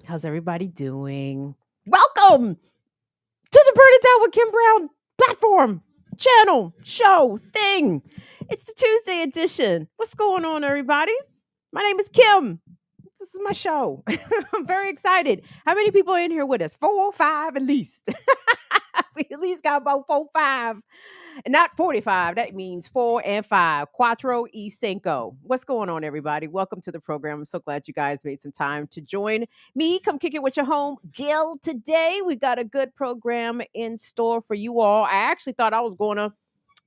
How's everybody doing? Welcome to the Burn It Down with Kim Brown platform, channel, show, thing. It's the Tuesday edition. What's going on, everybody? My name is Kim. This is my show. I'm very excited. How many people are in here with us? 4 or 5 at least. We at least got about 4 5. Not 45. That means 4 and 5. Cuatro y cinco. What's going on, everybody? Welcome to the program. I'm so glad you guys made some time to join me. Come kick it with your home Gil today. We got a good program in store for you all. I actually thought I was going to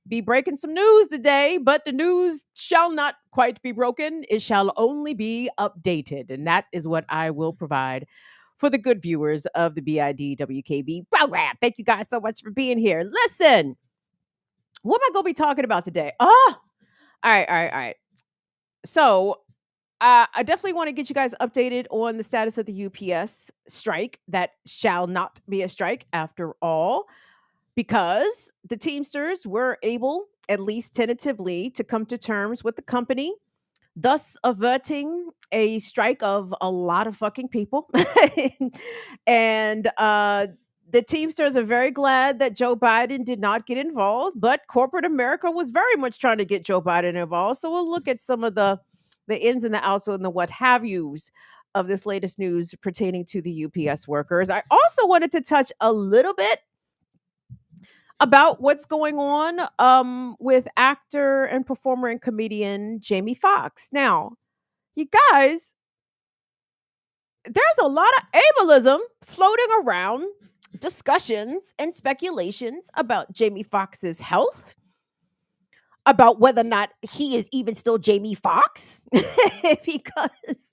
be breaking some news today, but the news shall not quite be broken. It shall only be updated. And that is what I will provide for the good viewers of the BIDWKB program. Thank you guys so much for being here. Listen, what am I going to be talking about today? All right. So, I definitely want to get you guys updated on the status of the UPS strike. That shall not be a strike after all, because the Teamsters were able, at least tentatively, to come to terms with the company, thus averting a strike of a lot of fucking people. And the Teamsters are very glad that Joe Biden did not get involved, but corporate America was very much trying to get Joe Biden involved. So we'll look at some of the ins and the outs and the what have yous of this latest news pertaining to the UPS workers. I also wanted to touch a little bit about what's going on with actor and performer and comedian Jamie Foxx. Now, you guys, there's a lot of ableism floating around, discussions and speculations about Jamie Foxx's health, about whether or not he is even still Jamie Foxx, because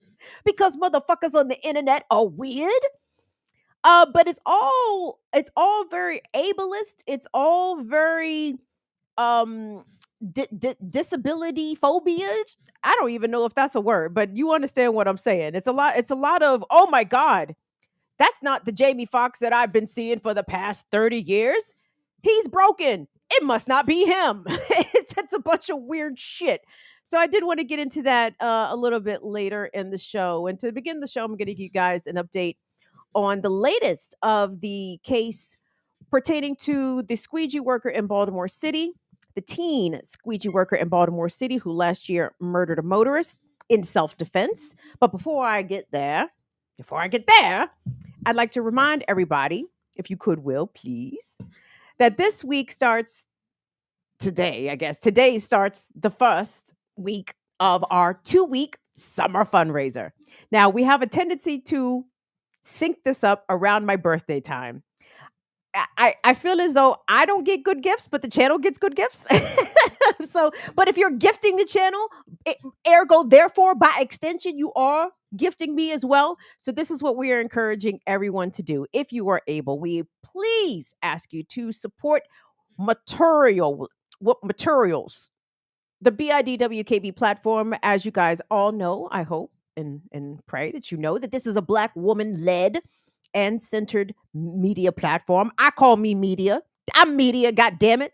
motherfuckers on the internet are weird. But it's all very ableist. It's all very um disability phobia. I don't even know if that's a word, but you understand what I'm saying. It's a lot of, oh my god, that's not the Jamie Foxx that I've been seeing for the past 30 years. He's broken. It must not be him. It's a bunch of weird shit. So I did want to get into that a little bit later in the show. And to begin the show, I'm going to give you guys an update on the latest of the case pertaining to the squeegee worker in Baltimore City, the teen squeegee worker in Baltimore City who last year murdered a motorist in self-defense. But before I get there, I'd like to remind everybody, if you could, will, please, that this week starts today, I guess. Today starts the first week of our 2-week summer fundraiser. Now, we have a tendency to sync this up around my birthday time. I feel as though I don't get good gifts, but the channel gets good gifts. So, but if you're gifting the channel, ergo, therefore, by extension, you are gifting me as well. So this is what we are encouraging everyone to do. If you are able, we please ask you to support materials. The BIDWKB platform, as you guys all know, I hope and pray that you know that this is a Black woman-led and centered media platform. I call me media. I'm media, God damn it.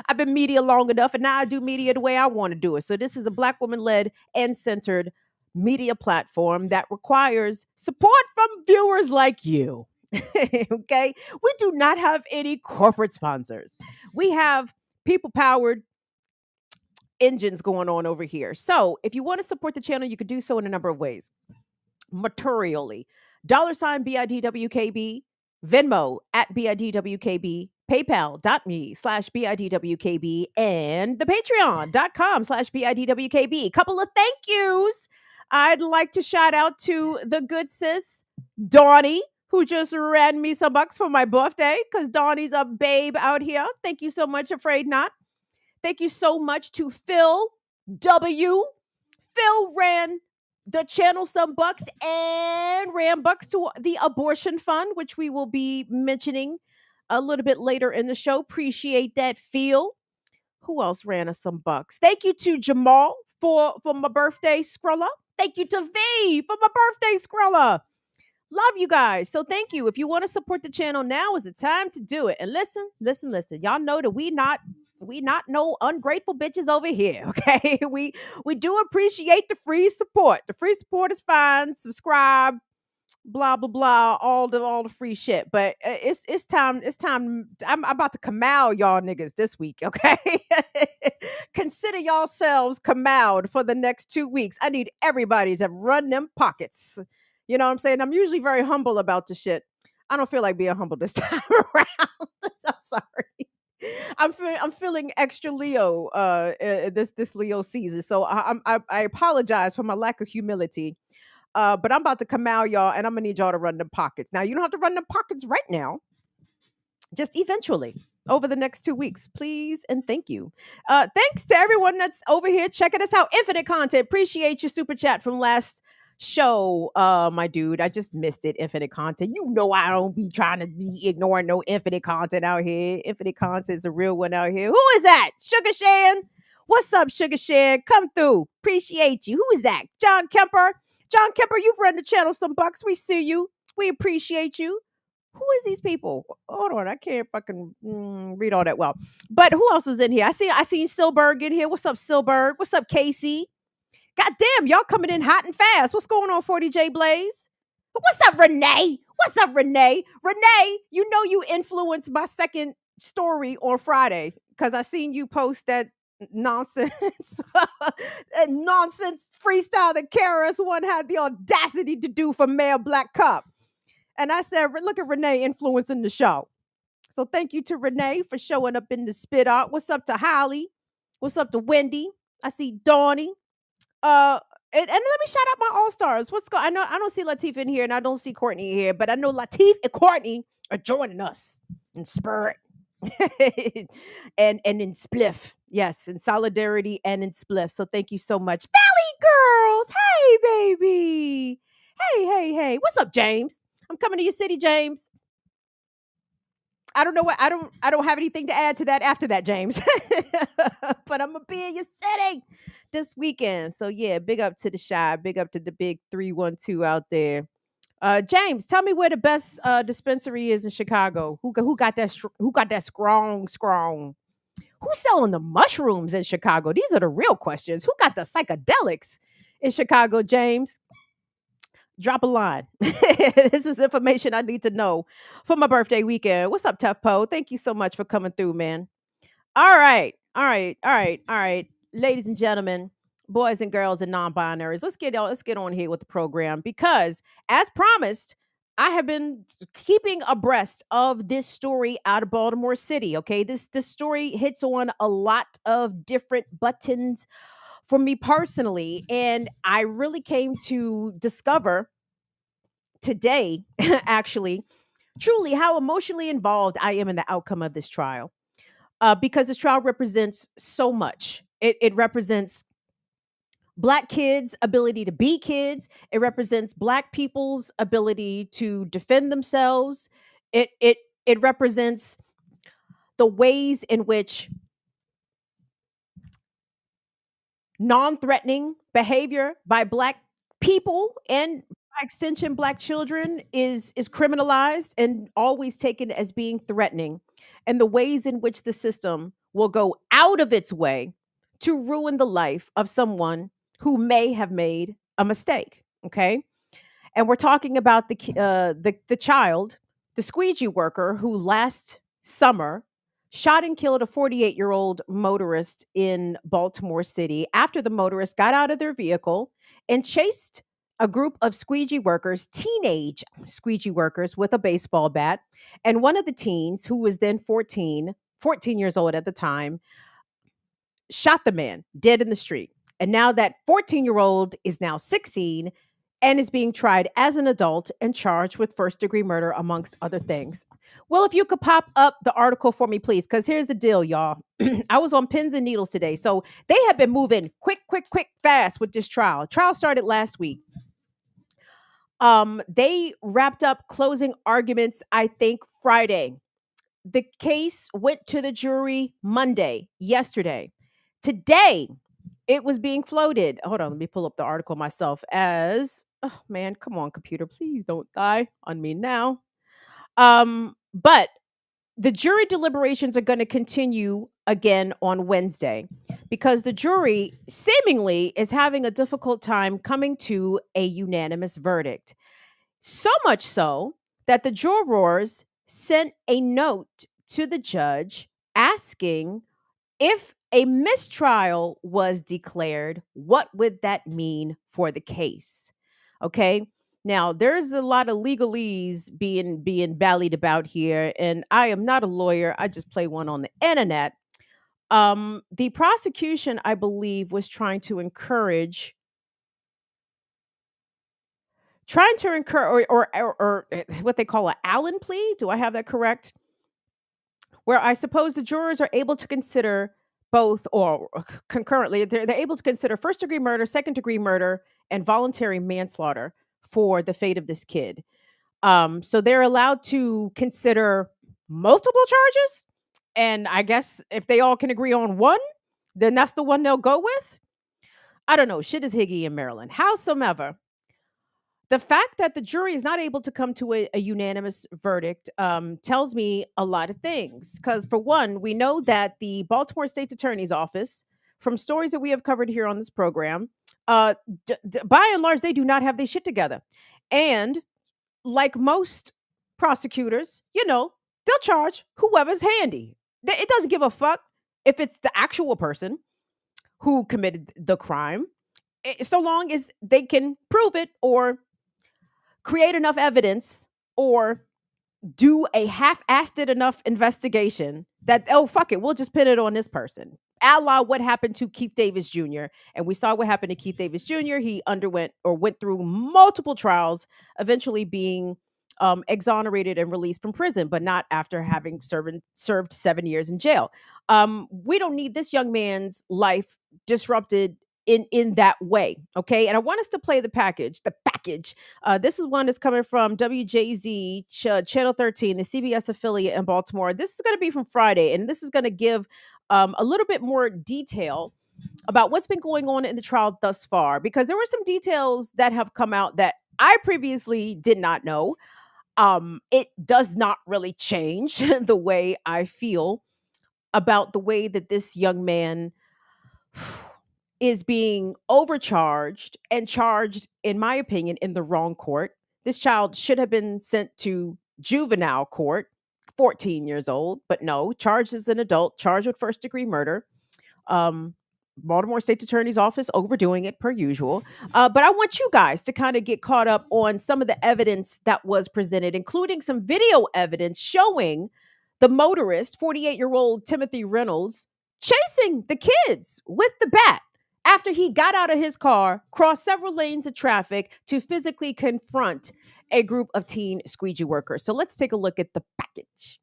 I've been media long enough, and now I do media the way I want to do it. So this is a Black woman-led and centered media platform that requires support from viewers like you. Okay? We do not have any corporate sponsors. We have people-powered engines going on over here. So if you want to support the channel, you could do so in a number of ways. Materially, $ BIDWKB, Venmo at BIDWKB, PayPal.me/BIDWKB, and the Patreon.com/BIDWKB. Couple of thank yous. I'd like to shout out to the good sis, Donnie, who just ran me some bucks for my birthday, because Donnie's a babe out here. Thank you so much, Afraid Not. Thank you so much to Phil W. Phil ran the channel some bucks and ran bucks to the abortion fund, which we will be mentioning a little bit later in the show. Appreciate that, Phil. Who else ran us some bucks? Thank you to Jamal for my birthday Skrilla. Thank you to V for my birthday Skrilla. Love you guys. So thank you. If you want to support the channel, now is the time to do it. And listen. Y'all know that we not no ungrateful bitches over here. Okay. We do appreciate the free support. The free support is fine. Subscribe, blah blah blah, all the free shit. But it's time. I'm about to Kamal y'all niggas this week, okay? Consider yourselves Kamaled for the next 2 weeks. I need everybody to run them pockets. You know what I'm saying? I'm usually very humble about the shit. I don't feel like being humble this time around. I'm sorry. I'm feeling extra Leo this Leo season. So I apologize for my lack of humility. But I'm about to come out, y'all, and I'm gonna need y'all to run them pockets. Now, you don't have to run them pockets right now, just eventually over the next 2 weeks, please and thank you. Thanks to everyone that's over here checking us out. Infinite content. Appreciate your super chat from last show, my dude. I just missed it. Infinite content. You know I don't be trying to be ignoring no infinite content out here. Infinite content is a real one out here. Who is that? Sugar Shan. What's up, Sugar Shan? Come through. Appreciate you. Who is that? John Kemper. John Kemper, you've run the channel some bucks. We see you. We appreciate you. Who is these people? Hold on, I can't fucking read all that well. But who else is in here? I seen Silberg in here. What's up, Silberg? What's up, Casey? God damn, y'all coming in hot and fast. What's going on, 40J Blaze? What's up, Renee? What's up, Renee? Renee, you know you influenced my second story on Friday because I seen you post that nonsense, that nonsense freestyle that KRS One had the audacity to do for Male Black Cup. And I said, look at Renee influencing the show. So thank you to Renee for showing up in the spit art. What's up to Holly? What's up to Wendy? I see Dawny. And let me shout out my all stars. I don't see Latif in here, and I don't see Courtney here, but I know Latif and Courtney are joining us in spirit and in spliff. Yes, in solidarity and in spliff. So thank you so much, Valley girls. Hey, baby. Hey. What's up, James? I'm coming to your city, James. I don't know what I don't have anything to add to that after that, James. But I'm gonna be in your city this weekend. So yeah, big up to the shy, big up to the big 312 out there. James, tell me where the best dispensary is in Chicago. Who got that who got that strong? Who's selling the mushrooms in Chicago? These are the real questions. Who got the psychedelics in Chicago, James? Drop a line. This is information I need to know for my birthday weekend. What's up, Tough Poe? Thank you so much for coming through, man. All right. Ladies and gentlemen, boys and girls and non-binaries, let's get on here with the program because, as promised, I have been keeping abreast of this story out of Baltimore City. Okay, this story hits on a lot of different buttons for me personally, and I really came to discover today, actually, truly how emotionally involved I am in the outcome of this trial. Because this trial represents so much. It represents Black kids' ability to be kids. It represents Black people's ability to defend themselves. It represents the ways in which non-threatening behavior by Black people and by extension Black children is criminalized and always taken as being threatening, and the ways in which the system will go out of its way to ruin the life of someone who may have made a mistake. Okay, and we're talking about the child, the squeegee worker who last summer shot and killed a 48-year-old motorist in Baltimore City after the motorist got out of their vehicle and chased a group of squeegee workers, teenage squeegee workers, with a baseball bat. And one of the teens, who was then 14 years old at the time, shot the man dead in the street. And now that 14-year-old is now 16 and is being tried as an adult and charged with first-degree murder, amongst other things. Well, if you could pop up the article for me, please, because here's the deal, y'all. I was on pins and needles today. So they have been moving quick, fast with this trial. Trial started last week. They wrapped up closing arguments, I think, Friday. The case went to the jury Monday, yesterday. Today, it was being floated. Hold on, let me pull up the article myself as, oh man, come on, computer, please don't die on me now. But the jury deliberations are going to continue again on Wednesday because the jury seemingly is having a difficult time coming to a unanimous verdict. So much so that the jurors sent a note to the judge asking if a mistrial was declared, what would that mean for the case? Okay. Now, there's a lot of legalese being ballied about here, and I am not a lawyer. I just play one on the internet. The prosecution, I believe, was trying to incur or what they call an Allen plea. Do I have that correct? Where I suppose the jurors are able to consider both or concurrently, they're able to consider first degree murder, second degree murder, and voluntary manslaughter for the fate of this kid. So they're allowed to consider multiple charges. And I guess if they all can agree on one, then that's the one they'll go with. I don't know. Shit is higgy in Maryland. Howsoever, the fact that the jury is not able to come to a unanimous verdict tells me a lot of things. Because, for one, we know that the Baltimore State's Attorney's Office, from stories that we have covered here on this program, uh, by and large, they do not have their shit together. And like most prosecutors, they'll charge whoever's handy. It doesn't give a fuck if it's the actual person who committed the crime, so long as they can prove it or create enough evidence or do a half-assed enough investigation that, oh, fuck it, we'll just pin it on this person. A la what happened to Keith Davis Jr. And we saw what happened to Keith Davis Jr. He went through multiple trials, eventually being exonerated and released from prison, but not after having served 7 years in jail. We don't need this young man's life disrupted in that way. Okay. And I want us to play the package. This is one that's coming from WJZ Channel 13, the CBS affiliate in Baltimore. This is going to be from Friday, and this is going to give a little bit more detail about what's been going on in the trial thus far, because there were some details that have come out that I previously did not know. It does not really change the way I feel about the way that this young man is being overcharged and charged, in my opinion, in the wrong court. This child should have been sent to juvenile court, 14 years old, but no, charged as an adult, charged with first degree murder. Um, Baltimore State's Attorney's Office overdoing it per usual. But I want you guys to kind of get caught up on some of the evidence that was presented, including some video evidence showing the motorist, 48-year-old Timothy Reynolds, chasing the kids with the bat after he got out of his car, crossed several lanes of traffic to physically confront a group of teen squeegee workers. So let's take a look at the package.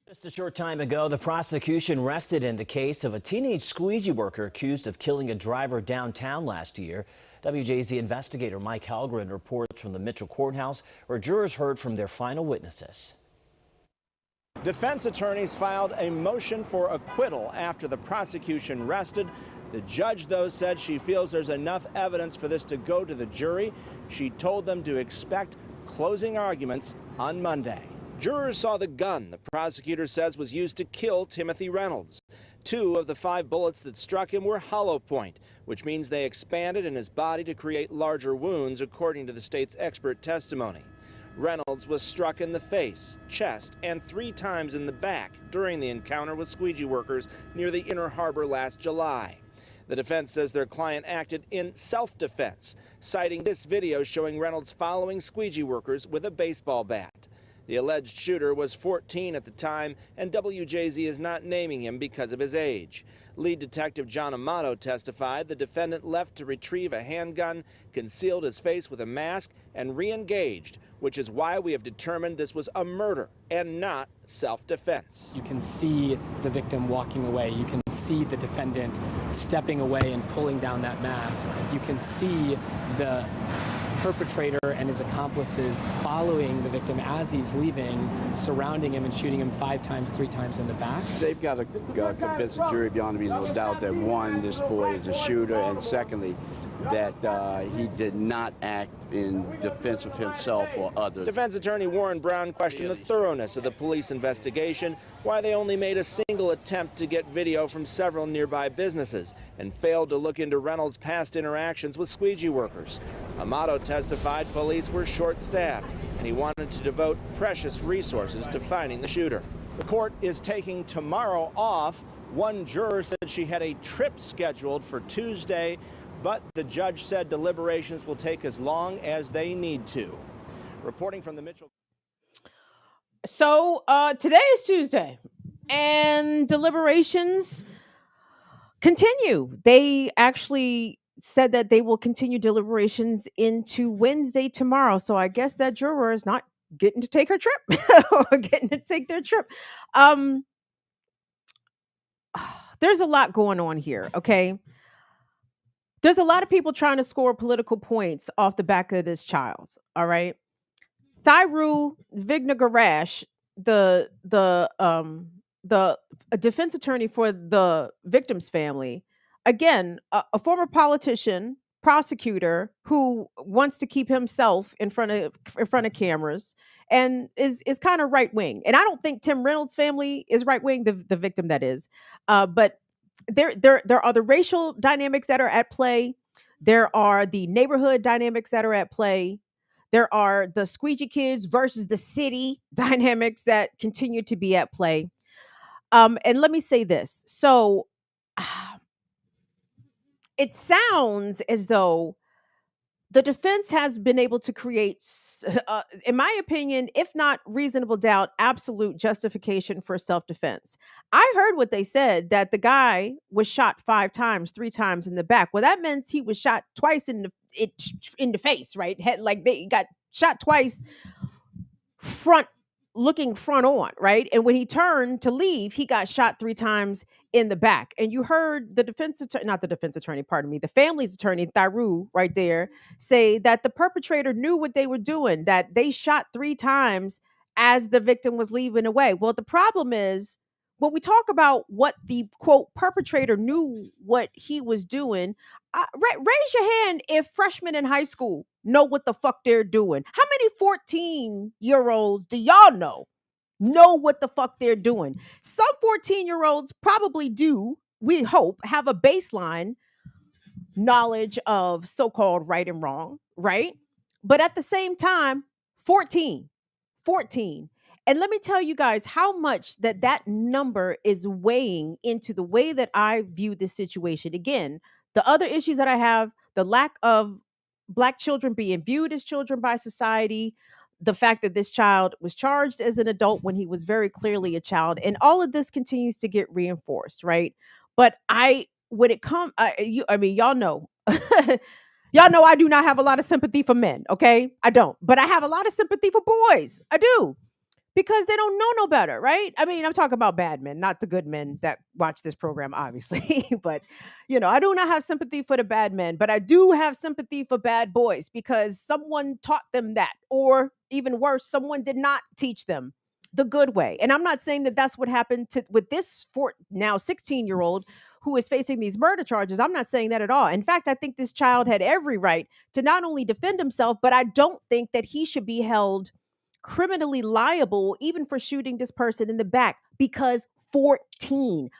Just a short time ago, the prosecution rested in the case of a teenage squeegee worker accused of killing a driver downtown last year. WJZ investigator Mike Halgren reports from the Mitchell Courthouse, where jurors heard from their final witnesses. Defense attorneys filed a motion for acquittal after the prosecution rested. The judge, though, said she feels there's enough evidence for this to go to the jury. She told them to expect closing arguments on Monday. Jurors saw the gun the prosecutor says was used to kill Timothy Reynolds. 2 of the 5 bullets that struck him were hollow point, which means they expanded in his body to create larger wounds, according to the state's expert testimony. Reynolds was struck in the face, chest, and 3 times in the back during the encounter with squeegee workers near the Inner Harbor last July. The defense says their client acted in self-defense, citing this video showing Reynolds following squeegee workers with a baseball bat. The alleged shooter was 14 at the time, and WJZ is not naming him because of his age. Lead Detective John Amato testified the defendant left to retrieve a handgun, concealed his face with a mask, and re-engaged, which is why we have determined this was a murder and not self-defense. You can see the victim walking away. You can see the defendant stepping away and pulling down that mask. You can see the perpetrator and his accomplices following the victim as he's leaving, surrounding him and shooting him 5 times, 3 times in the back. They've got to convince the jury beyond a reasonable doubt that, one, this boy is a shooter, and secondly, that he did not act in defense of himself or others. Defense attorney Warren Brown questioned the thoroughness of the police investigation, why they only made a single attempt to get video from several nearby businesses, and failed to look into Reynolds' past interactions with squeegee workers. Amato testified police were short-staffed, and he wanted to devote precious resources to finding the shooter. The court is taking tomorrow off. One juror said she had a trip scheduled for Tuesday, but the judge said deliberations will take as long as they need to. Reporting from the Mitchell. So today is Tuesday, and deliberations continue. They actually said that they will continue deliberations into Wednesday tomorrow. So I guess that juror is not getting to take her trip or getting to take their trip. Um, there's a lot going on here, okay? There's a lot of people trying to score political points off the back of this child, all right? Thyru Vignagarash, the defense attorney for the victim's family, again, a former politician, prosecutor who wants to keep himself in front of cameras and is kind of right wing. And I don't think Tim Reynolds' family is right wing, the victim that is. But there are the racial dynamics that are at play. There are the neighborhood dynamics that are at play. There are the squeegee kids versus the city dynamics that continue to be at play. And let me say this. So it sounds as though the defense has been able to create, in my opinion, if not reasonable doubt, absolute justification for self-defense. I heard what they said, that the guy was shot 5 times, 3 times in the back. Well, that meant he was shot twice in the face, right? Like they got shot twice looking front on, right? And when he turned to leave, he got shot 3 times in the back. And you heard the not the defense attorney, pardon me, the family's attorney, Thyru, right there, say that the perpetrator knew what they were doing, that they shot 3 times as the victim was leaving away. Well, the problem is, when we talk about what the quote perpetrator knew what he was doing, raise your hand if freshmen in high school know what the fuck they're doing. How many 14-year-olds do y'all know what the fuck they're doing? Some 14-year-olds probably do, we hope, have a baseline knowledge of so-called right and wrong, right? But at the same time, 14. And let me tell you guys how much that number is weighing into the way that I view this situation. Again, the other issues that I have, the lack of Black children being viewed as children by society, the fact that this child was charged as an adult when he was very clearly a child, and all of this continues to get reinforced, right? But when it comes, y'all know, y'all know I do not have a lot of sympathy for men, okay? I don't, but I have a lot of sympathy for boys. I do. Because they don't know no better, right? I mean, I'm talking about bad men, not the good men that watch this program, obviously. But, I do not have sympathy for the bad men, but I do have sympathy for bad boys because someone taught them that. Or even worse, someone did not teach them the good way. And I'm not saying that that's what happened with this now 16-year-old who is facing these murder charges. I'm not saying that at all. In fact, I think this child had every right to not only defend himself, but I don't think that he should be held criminally liable even for shooting this person in the back, because 14,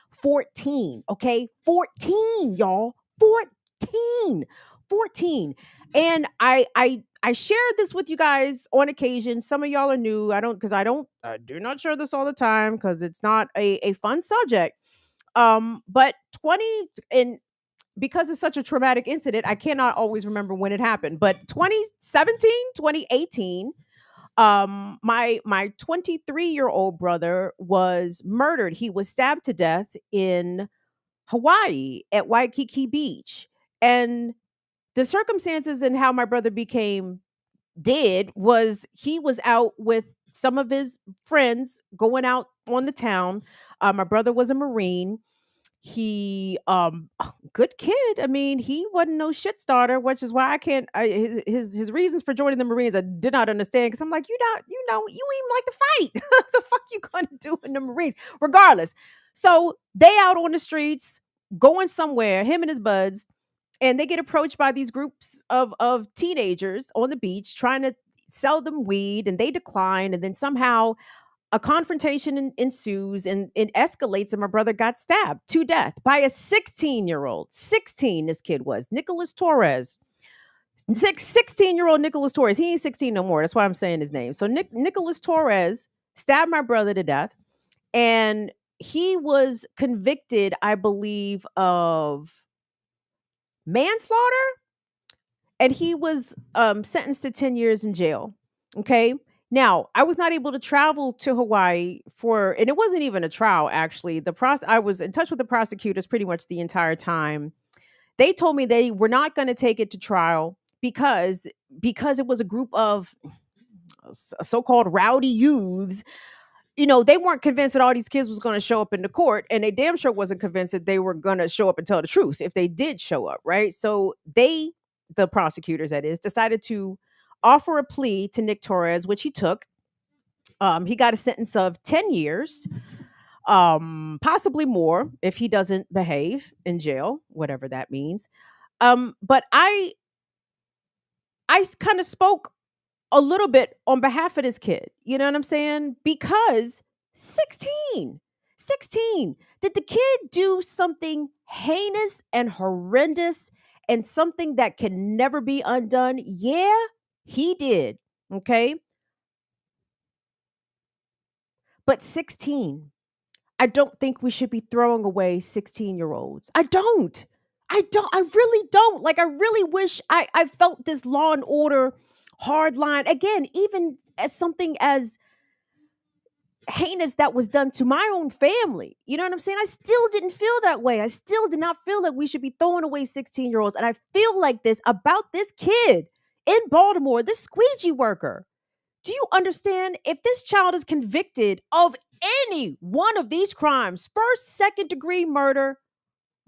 okay? 14, y'all. 14. And I shared this with you guys on occasion. Some of y'all are new. I do not share this all the time because it's not a fun subject. But 20, and because it's such a traumatic incident, I cannot always remember when it happened, but 2017, 2018, my 23-year-old brother was murdered. He was stabbed to death in Hawaii at Waikiki Beach. And the circumstances and how my brother became dead was he was out with some of his friends going out on the town. My brother was a Marine. He good kid. I mean, he wasn't no shit starter, which is why I can't his reasons for joining the Marines I did not understand, because I'm like, you even like to fight. The fuck you gonna do in the Marines? Regardless. So they out on the streets going somewhere, him and his buds, and they get approached by these groups of teenagers on the beach trying to sell them weed, and they decline, and then somehow a confrontation ensues and it escalates, and my brother got stabbed to death by a 16-year-old. 16, this kid was. Nicholas Torres. 16-year-old Nicholas Torres. He ain't 16 no more. That's why I'm saying his name. So Nicholas Torres stabbed my brother to death, and he was convicted, I believe, of manslaughter, and he was sentenced to 10 years in jail. Okay. Now, I was not able to travel to Hawaii for, and it wasn't even a trial, actually. I was in touch with the prosecutors pretty much the entire time. They told me they were not going to take it to trial because it was a group of so-called rowdy youths. They weren't convinced that all these kids was going to show up in the court, and they damn sure wasn't convinced that they were going to show up and tell the truth if they did show up, right? So the prosecutors, that is, decided to offer a plea to Nick Torres, which he took. He got a sentence of 10 years, possibly more if he doesn't behave in jail, whatever that means. But I kind of spoke a little bit on behalf of this kid. You know what I'm saying? Because 16, 16. Did the kid do something heinous and horrendous and something that can never be undone? Yeah, he did. Okay. But 16, I don't think we should be throwing away 16-year-olds. I don't. I really don't. Like, I really wish I felt this law and order hard line. Again, even as something as heinous that was done to my own family. You know what I'm saying? I still didn't feel that way. I still did not feel like we should be throwing away 16-year-olds. And I feel like this about this kid in Baltimore, this squeegee worker. Do you understand? If this child is convicted of any one of these crimes, first, second degree murder,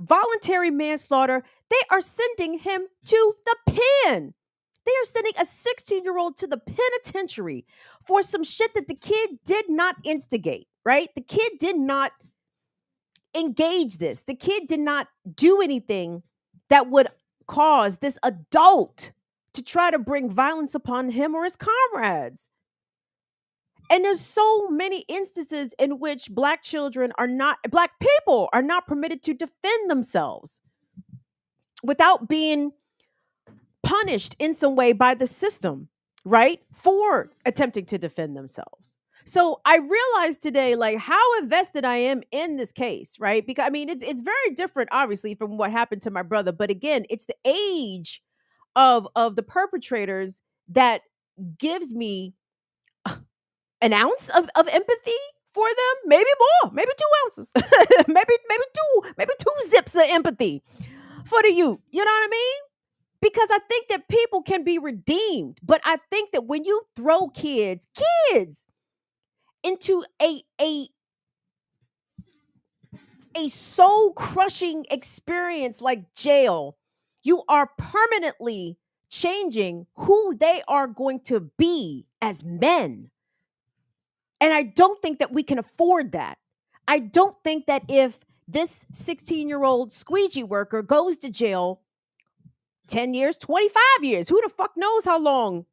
voluntary manslaughter, they are sending him to the pen. They are sending a 16-year-old to the penitentiary for some shit that the kid did not instigate, right? The kid did not engage this. The kid did not do anything that would cause this adult to try to bring violence upon him or his comrades. And there's so many instances in which Black people are not permitted to defend themselves without being punished in some way by the system, right? For attempting to defend themselves. So I realized today, like, how invested I am in this case, right? Because I mean, it's very different, obviously, from what happened to my brother. But again, it's the age of the perpetrators that gives me an ounce of empathy for them, maybe more, maybe 2 ounces, maybe two zips of empathy for the youth. You know what I mean? Because I think that people can be redeemed, but I think that when you throw kids into a soul crushing experience like jail, you are permanently changing who they are going to be as men. And I don't think that we can afford that. I don't think that if this 16-year-old squeegee worker goes to jail 10 years, 25 years, who the fuck knows how long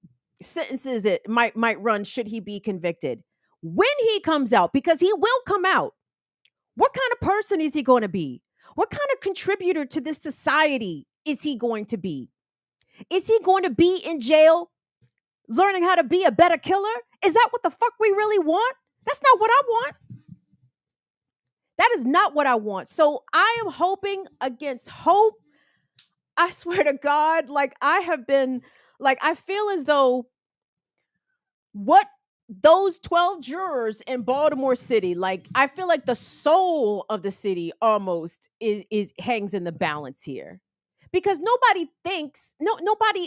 sentences it might run should he be convicted. When he comes out, because he will come out, what kind of person is he going to be? What kind of contributor to this society is he going to be? Is he going to be in jail learning how to be a better killer? Is that what the fuck we really want? That's not what I want. That is not what I want. So I am hoping against hope. I swear to God, like, I have been, like, I feel as though what those 12 jurors in Baltimore City, like, I feel like the soul of the city almost is hangs in the balance here. Because nobody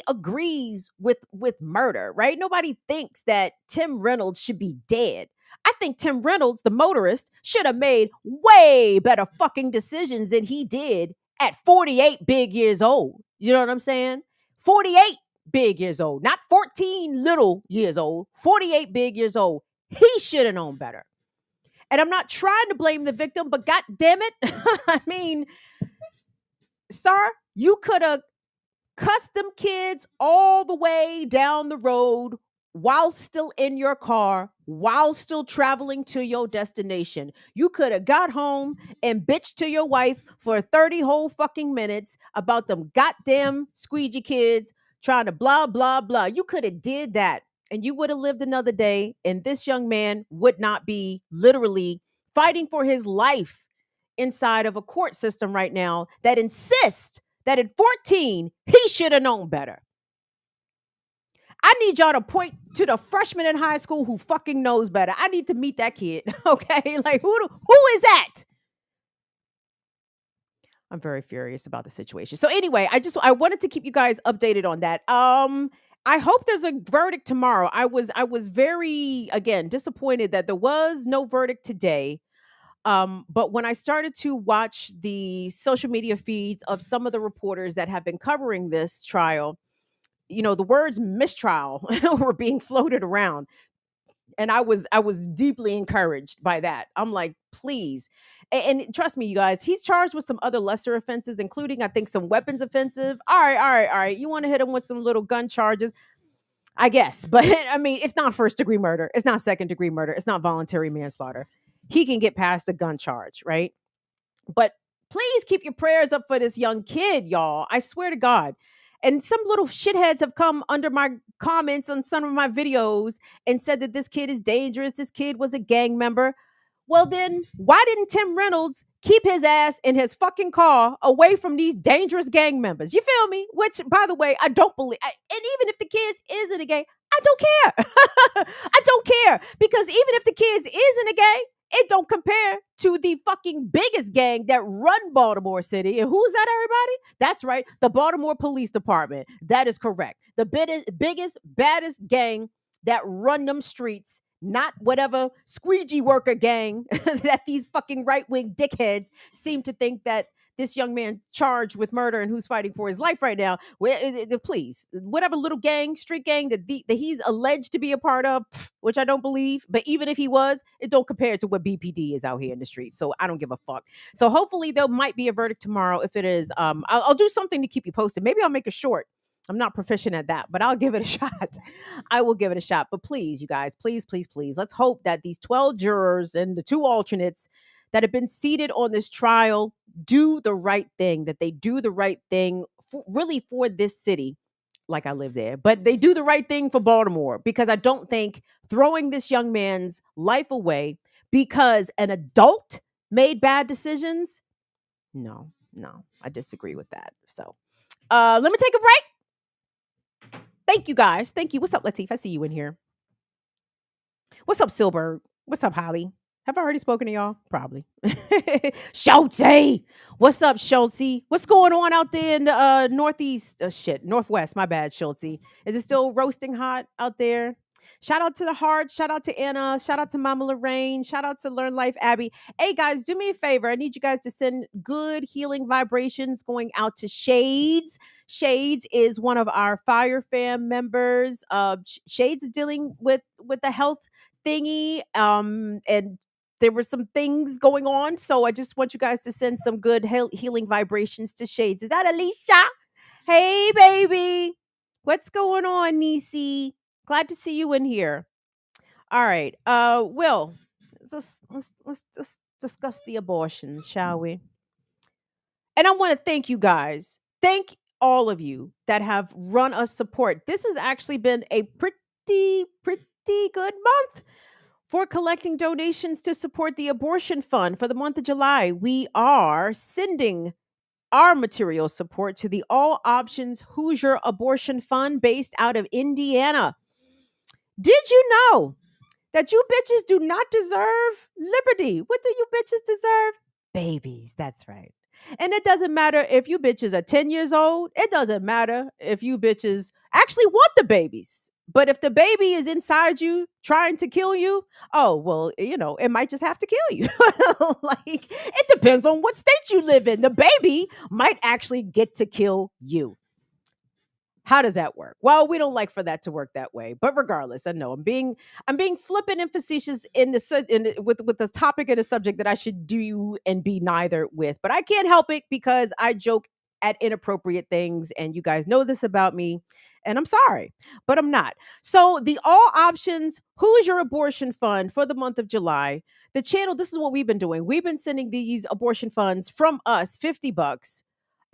agrees with murder, right? Nobody thinks that Tim Reynolds should be dead. I think Tim Reynolds, the motorist, should have made way better fucking decisions than he did at 48 big years old. You know what I'm saying? 48 big years old, not 14 little years old, 48 big years old. He should have known better. And I'm not trying to blame the victim, but God damn it. I mean, sir, you could have cussed them kids all the way down the road while still in your car, while still traveling to your destination. You could have got home and bitched to your wife for 30 whole fucking minutes about them goddamn squeegee kids trying to blah, blah, blah. You could have did that and you would have lived another day. And this young man would not be literally fighting for his life inside of a court system right now that insists that at 14, he should have known better. I need y'all to point to the freshman in high school who fucking knows better. I need to meet that kid. Okay. Like who is that? I'm very furious about the situation. So anyway, I wanted to keep you guys updated on that. I hope there's a verdict tomorrow. I was very, again, disappointed that there was no verdict today. But when I started to watch the social media feeds of some of the reporters that have been covering this trial, the words mistrial were being floated around. And I was deeply encouraged by that. I'm like, please. And trust me, you guys, he's charged with some other lesser offenses, including, I think, some weapons offensive. All right, all right, all right. You want to hit him with some little gun charges, I guess. But I mean, it's not first degree murder. It's not second degree murder. It's not voluntary manslaughter. He can get past a gun charge, right? But please keep your prayers up for this young kid, y'all. I swear to God. And some little shitheads have come under my comments on some of my videos and said that this kid is dangerous. This kid was a gang member. Well, then why didn't Tim Reynolds keep his ass in his fucking car away from these dangerous gang members? You feel me? Which, by the way, I don't believe. And even if the kids isn't a gang, I don't care. I don't care, because even if the kids isn't a gang, it don't compare to the fucking biggest gang that run Baltimore City. And who's that, everybody? That's right, the Baltimore Police Department. That is correct. The biggest, baddest gang that run them streets, not whatever squeegee worker gang that these fucking right-wing dickheads seem to think that this young man charged with murder and who's fighting for his life right now. Please, whatever little gang, street gang that he's alleged to be a part of, which I don't believe, but even if he was, it don't compare to what BPD is out here in the streets. So I don't give a fuck. So hopefully there might be a verdict tomorrow. If it is, I'll do something to keep you posted. Maybe I'll make a short. I'm not proficient at that, but I'll give it a shot. I will give it a shot. But please, you guys, please, please, please, let's hope that these 12 jurors and the 2 alternates that have been seated on this trial do the right thing, that they do the right thing really for this city, like I live there, but they do the right thing for Baltimore, because I don't think throwing this young man's life away because an adult made bad decisions. No, I disagree with that. So let me take a break. Thank you guys. Thank you. What's up, Latif? I see you in here. What's up, Silberg? What's up, Holly? Have I already spoken to y'all? Probably. Schultze. What's up, Schultze? What's going on out there in the northeast? Northwest. My bad, Schultze. Is it still roasting hot out there? Shout out to the Hearts. Shout out to Anna. Shout out to Mama Lorraine. Shout out to Learn Life Abby. Hey, guys, do me a favor. I need you guys to send good healing vibrations going out to Shades. Shades is one of our Fire Fam members. Shades is dealing with the health thingy. And there were some things going on. So I just want you guys to send some good healing vibrations to Shades. Is that Alicia? Hey, baby. What's going on, Nisi? Glad to see you in here. All right. Will, let's just discuss the abortions, shall we? And I want to thank you guys. Thank all of you that have run us support. This has actually been a pretty good month for collecting donations to support the abortion fund for the month of July. We are sending our material support to the All Options Hoosier Abortion Fund based out of Indiana. Did you know that you bitches do not deserve liberty? What do you bitches deserve? Babies. That's right. And it doesn't matter if you bitches are 10 years old. It doesn't matter if you bitches actually want the babies. But if the baby is inside you trying to kill you, oh, well, it might just have to kill you. Like, it depends on what state you live in. The baby might actually get to kill you. How does that work? Well, we don't like for that to work that way. But regardless, I know I'm being flippant and facetious with the topic and the subject that I should do and be neither with. But I can't help it because I joke at inappropriate things, and you guys know this about me. And I'm sorry, but I'm not. So the All Options Hoosier Abortion Fund for the month of July, the channel, this is what we've been doing. We've been sending these abortion funds from us, $50.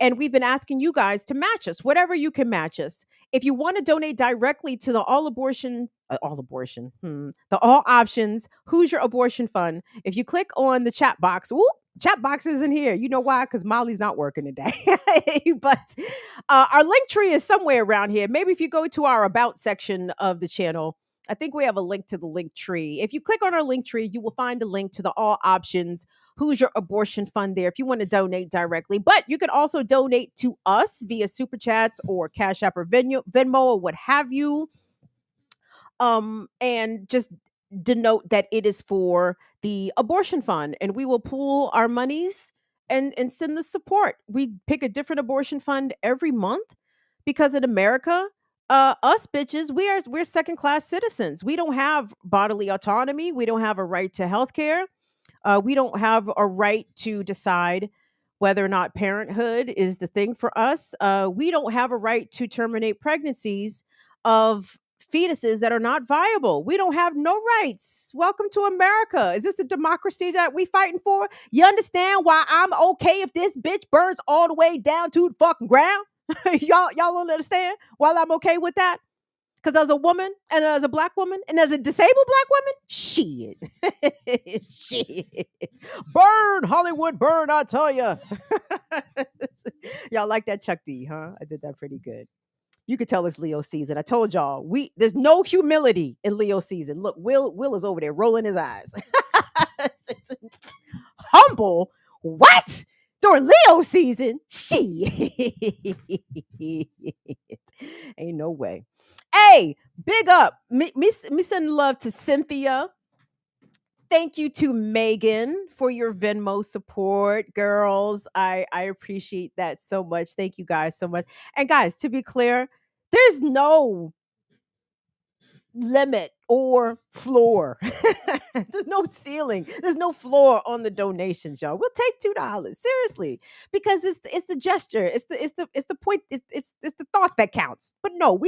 And we've been asking you guys to match us, whatever you can match us. If you want to donate directly to the the all options, who's your abortion fund? If you click on the chat box, chat box isn't here. You know why? Because Molly's not working today. But our link tree is somewhere around here. Maybe if you go to our about section of the channel, I think we have a link to the link tree. If you click on our link tree, you will find a link to the all options. Who's your abortion fund there if you want to donate directly. But you can also donate to us via Super Chats or Cash App or Venmo or what have you. And just denote that it is for the abortion fund, and we will pool our monies and send the support. We pick a different abortion fund every month because in America, us bitches, we're second class citizens. We don't have bodily autonomy. We don't have a right to health care. We don't have a right to decide whether or not parenthood is the thing for us. We don't have a right to terminate pregnancies of fetuses that are not viable. We don't have no rights. Welcome to America. Is this a democracy that we fighting for? You understand why I'm okay if this bitch burns all the way down to the fucking ground? y'all don't understand why I'm okay with that? Because as a woman and as a black woman and as a disabled black woman, shit. Shit. Burn, Hollywood, burn, I tell ya. Y'all like that Chuck D, huh? I did that pretty good. You could tell it's Leo season. I told y'all, there's no humility in Leo season. Look, Will is over there rolling his eyes. Humble? What? During Leo season? Shit. Ain't no way. Hey, big up. Me sending love to Cynthia. Thank you to Megan for your Venmo support, girls. I appreciate that so much. Thank you guys so much. And guys, to be clear, there's no limit or floor. There's no ceiling. There's no floor on the donations, y'all. We'll take $2 seriously because it's the gesture. It's the point. It's the thought that counts. But no, we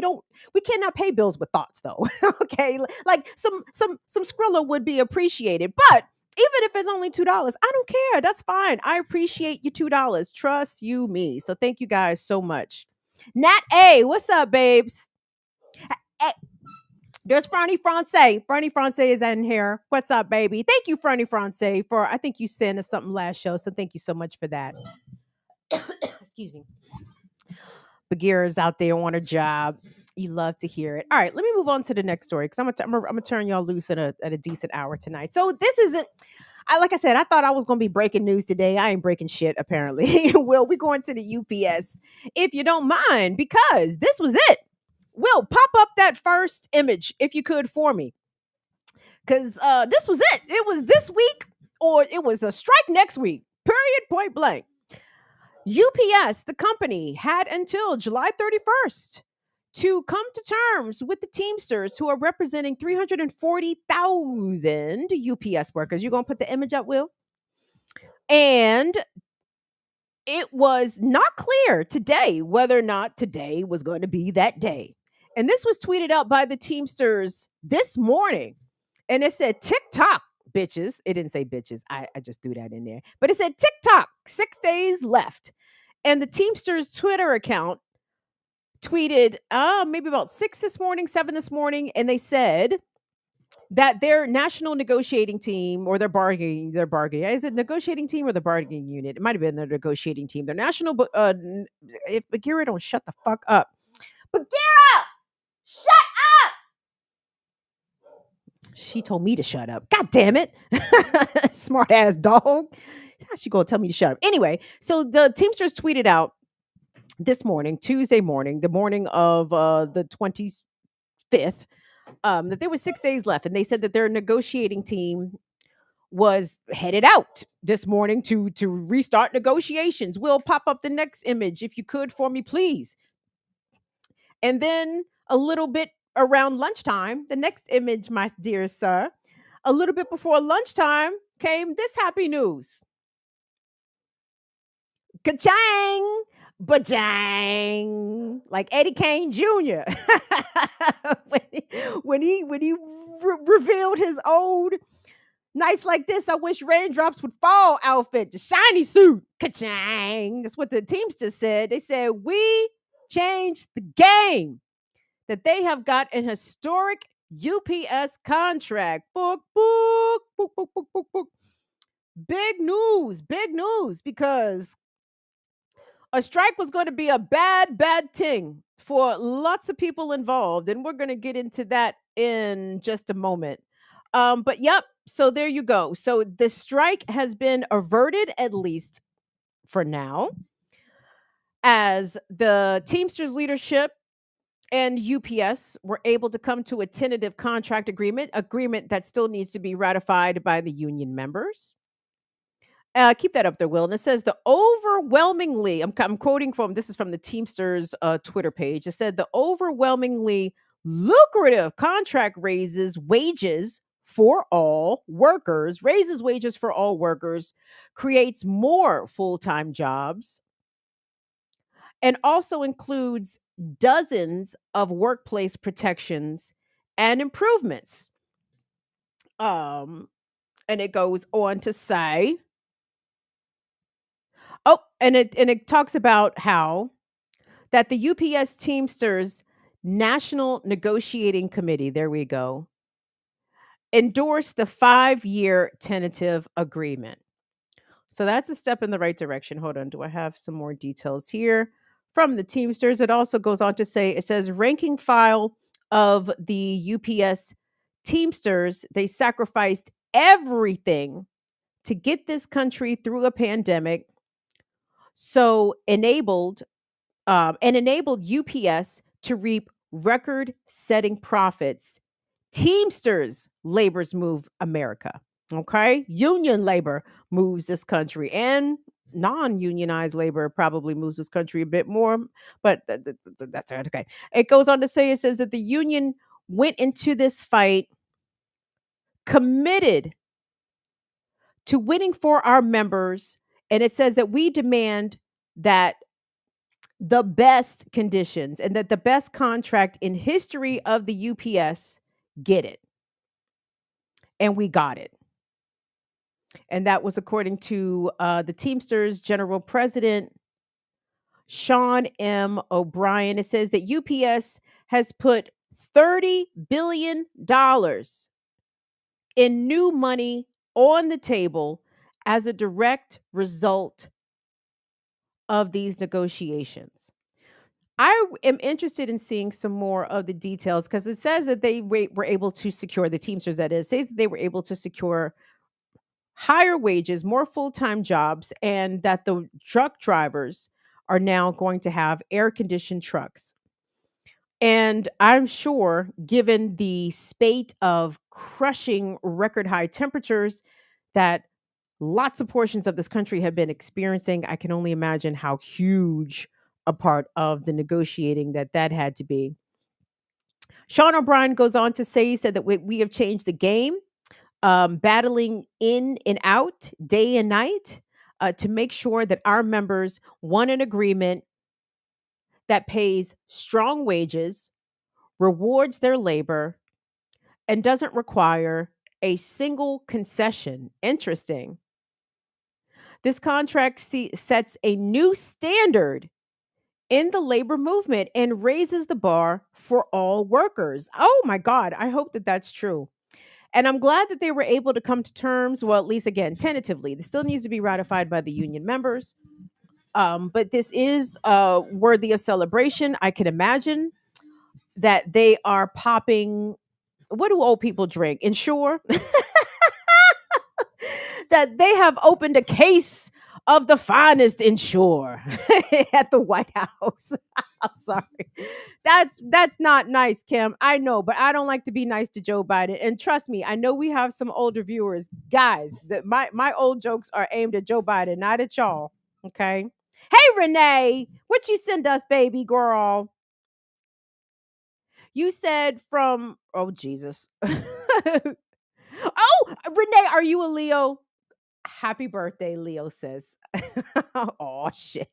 cannot pay bills with thoughts though. Okay, like some Skrilla would be appreciated, but even if it's only $2, I don't care. That's fine. I appreciate your $2. Trust you me. So thank you guys so much. Nat A, what's up, babes? There's Franny Francais. Franny Francais is in here. What's up, baby? Thank you, Franny Francais, for I think you sent us something last show. So thank you so much for that. Excuse me. Bagheera's out there on a job. You love to hear it. All right, let me move on to the next story because I'm gonna turn y'all loose at a decent hour tonight. So this isn't. Like I said, I thought I was going to be breaking news today. I ain't breaking shit, apparently. Well, we're going to the UPS, if you don't mind, because this was it. Will, pop up that first image if you could for me. Because this was it. It was this week or it was a strike next week. Period, point blank. UPS, the company, had until July 31st to come to terms with the Teamsters who are representing 340,000 UPS workers. You're going to put the image up, Will? And it was not clear today whether or not today was going to be that day. And this was tweeted out by the Teamsters this morning. And it said, TikTok, bitches. It didn't say bitches. I just threw that in there. But it said, TikTok, 6 days left. And the Teamsters Twitter account tweeted maybe about 7 this morning. And they said that their national negotiating team or their bargaining, is it negotiating team or the bargaining unit? It might have been their negotiating team. Their national, if Bagheera don't shut the fuck up. Bagheera! Shut up! She told me to shut up. God damn it. Smart ass dog. How's she gonna tell me to shut up? Anyway, so the Teamsters tweeted out this morning, Tuesday morning, the morning of the 25th, that there was 6 days left. And they said that their negotiating team was headed out this morning to restart negotiations. We'll pop up the next image if you could for me, please. And then a little bit around lunchtime, the next image, my dear sir, a little bit before lunchtime came this happy news. Ka-chang! Bajang! Like Eddie Kane Jr. when he revealed his old Nights like this, I wish raindrops would fall outfit, the shiny suit. Ka-chang. That's what the Teamsters said. They said, we changed the game. That they have got an historic UPS contract. Book, book, book, book, book, book, book. Big news, because a strike was going to be a bad thing for lots of people involved. And we're going to get into that in just a moment. But yep, so there you go. So the strike has been averted, at least for now, as the Teamsters leadership and UPS were able to come to a tentative contract agreement that still needs to be ratified by the union members. Keep that up there, Will. And it says the overwhelmingly, I'm quoting from, this is from the Teamsters Twitter page. It said the overwhelmingly lucrative contract raises wages for all workers, creates more full-time jobs, and also includes dozens of workplace protections and improvements. And it goes on to say, and it talks about how that the UPS Teamsters National Negotiating Committee, there we go, endorsed the 5-year tentative agreement. So that's a step in the right direction. Hold on, do I have some more details here from the Teamsters? It also goes on to say, it says ranking file of the UPS Teamsters, they sacrificed everything to get this country through a pandemic. So enabled UPS to reap record-setting profits. Teamsters labors move America. Okay, union labor moves this country, and non-unionized labor probably moves this country a bit more. But that's okay. It goes on to say, it says that the union went into this fight committed to winning for our members, and it says that we demand that the best conditions and that the best contract in history of the UPS get it. And we got it. And that was according to the Teamsters General President, Sean M. O'Brien. It says that UPS has put $30 billion in new money on the table as a direct result of these negotiations. I am interested in seeing some more of the details, because it says that they were able to secure, the Teamsters, that is, says that they were able to secure higher wages, more full-time jobs, and that the truck drivers are now going to have air-conditioned trucks. And I'm sure, given the spate of crushing record high temperatures that lots of portions of this country have been experiencing, I can only imagine how huge a part of the negotiating that had to be. Sean O'Brien goes on to say, he said that we have changed the game, battling in and out, day and night, to make sure that our members want an agreement that pays strong wages, rewards their labor, and doesn't require a single concession. Interesting. This contract sets a new standard in the labor movement and raises the bar for all workers. Oh my God, I hope that that's true. And I'm glad that they were able to come to terms, well, at least again, tentatively. This still needs to be ratified by the union members. But this is worthy of celebration. I can imagine that they are popping, what do old people drink? Ensure. That they have opened a case of the finest Ensure at the White House. I'm sorry. That's not nice, Kim. I know, but I don't like to be nice to Joe Biden. And trust me, I know we have some older viewers. Guys, my old jokes are aimed at Joe Biden, not at y'all. Okay. Hey, Renee, what you send us, baby girl? You said from, oh, Jesus. Oh, Renee, are you a Leo? Happy birthday, Leo says. Oh, shit.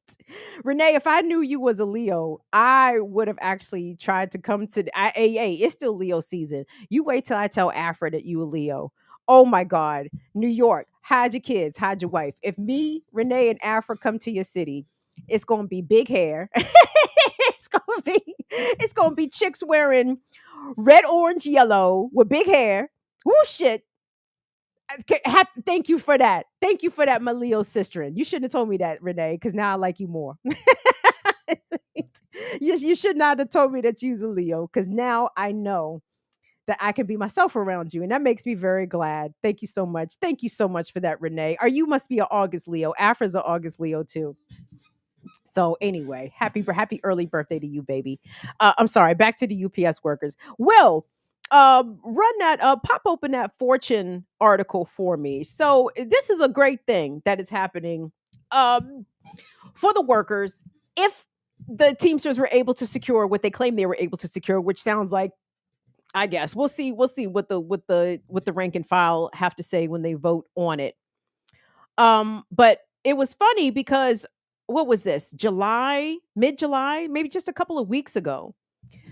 Renee, if I knew you was a Leo, I would have actually tried to come to hey, it's still Leo season. You wait till I tell Afra that you a Leo. Oh my God. New York, hide your kids, hide your wife. If me, Renee, and Afra come to your city, it's gonna be big hair. It's gonna be chicks wearing red, orange, yellow with big hair. Woo shit. Thank you for that. Thank you for that, my Leo sister. You shouldn't have told me that, Renee, because now I like you more. You should not have told me that you's a Leo, because now I know that I can be myself around you. And that makes me very glad. Thank you so much. Thank you so much for that, Renee. You must be an August Leo. Afra's an August Leo too. So anyway, happy early birthday to you, baby. I'm sorry. Back to the UPS workers. Will, run that up, pop open that Fortune article for me. So this is a great thing that is happening for the workers. If the Teamsters were able to secure what they claim they were able to secure, which sounds like, I guess we'll see what the rank and file have to say when they vote on it. But it was funny because what was this? Mid-July, maybe just a couple of weeks ago,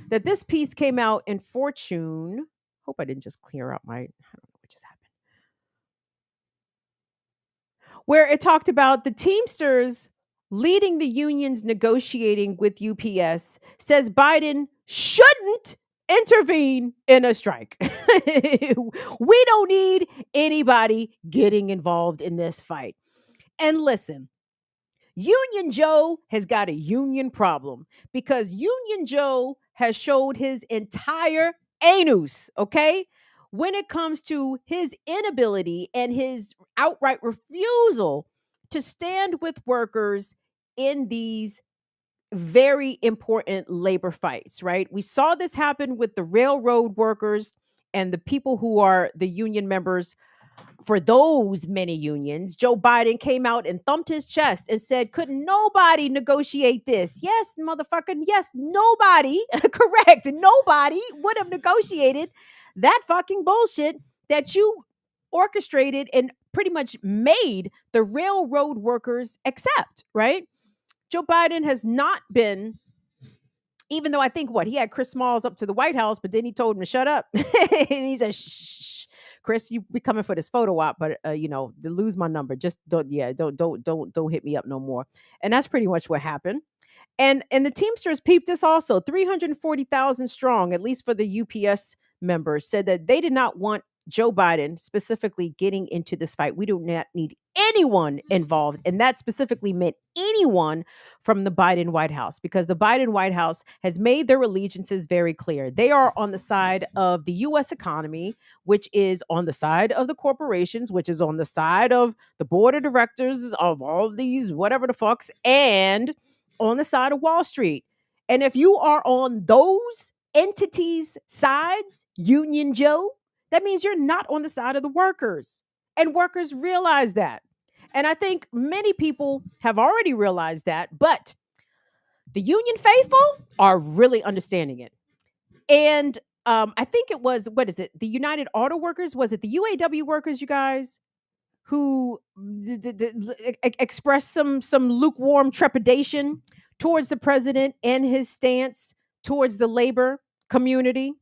that this piece came out in Fortune. Hope I didn't just clear out I don't know what just happened. Where it talked about the Teamsters leading the unions negotiating with UPS, says Biden shouldn't intervene in a strike. We don't need anybody getting involved in this fight. And listen, Union Joe has got a union problem because Union Joe has showed his entire anus, okay? When it comes to his inability and his outright refusal to stand with workers in these very important labor fights, right? We saw this happen with the railroad workers and the people who are the union members for those many unions. Joe Biden came out and thumped his chest and said, couldn't nobody negotiate this? Yes, motherfucker. Yes, nobody, correct. Nobody would have negotiated that fucking bullshit that you orchestrated and pretty much made the railroad workers accept, right? Joe Biden has not been, even though I think he had Chris Smalls up to the White House, but then he told him to shut up. He said, shh, Chris, you be coming for this photo op, but to lose my number, just don't hit me up no more. And that's pretty much what happened. And the Teamsters peeped this also. 340,000 strong, at least for the UPS members, said that they did not want Joe Biden specifically getting into this fight. We do not need anyone involved. And that specifically meant anyone from the Biden White House, because the Biden White House has made their allegiances very clear. They are on the side of the U.S. economy, which is on the side of the corporations, which is on the side of the board of directors of all these, whatever the fucks, and on the side of Wall Street. And if you are on those entities' sides, Union Joe, that means you're not on the side of the workers. And workers realize that. And I think many people have already realized that, but the union faithful are really understanding it. And I think it was, the United Auto Workers? Was it the UAW workers, you guys, who expressed some lukewarm trepidation towards the president and his stance towards the labor community?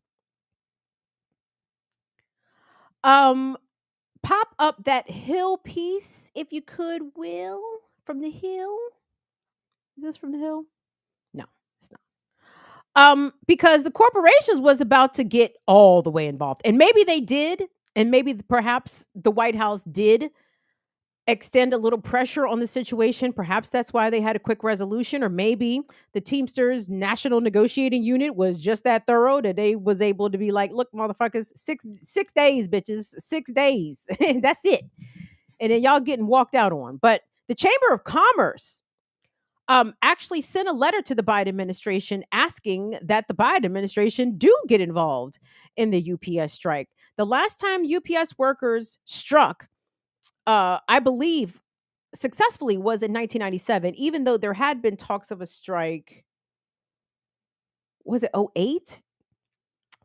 Pop up that Hill piece, if you could, Will, from the Hill. Is this from the Hill? No, it's not. Because the corporations was about to get all the way involved. And maybe they did, and maybe perhaps the White House did extend a little pressure on the situation. Perhaps that's why they had a quick resolution, or maybe the Teamsters National Negotiating Unit was just that thorough that they was able to be like, look, motherfuckers, six days, bitches, 6 days. That's it. And then y'all getting walked out on. But the Chamber of Commerce actually sent a letter to the Biden administration asking that the Biden administration do get involved in the UPS strike. The last time UPS workers struck, I believe, successfully was in 1997, even though there had been talks of a strike. Was it 08?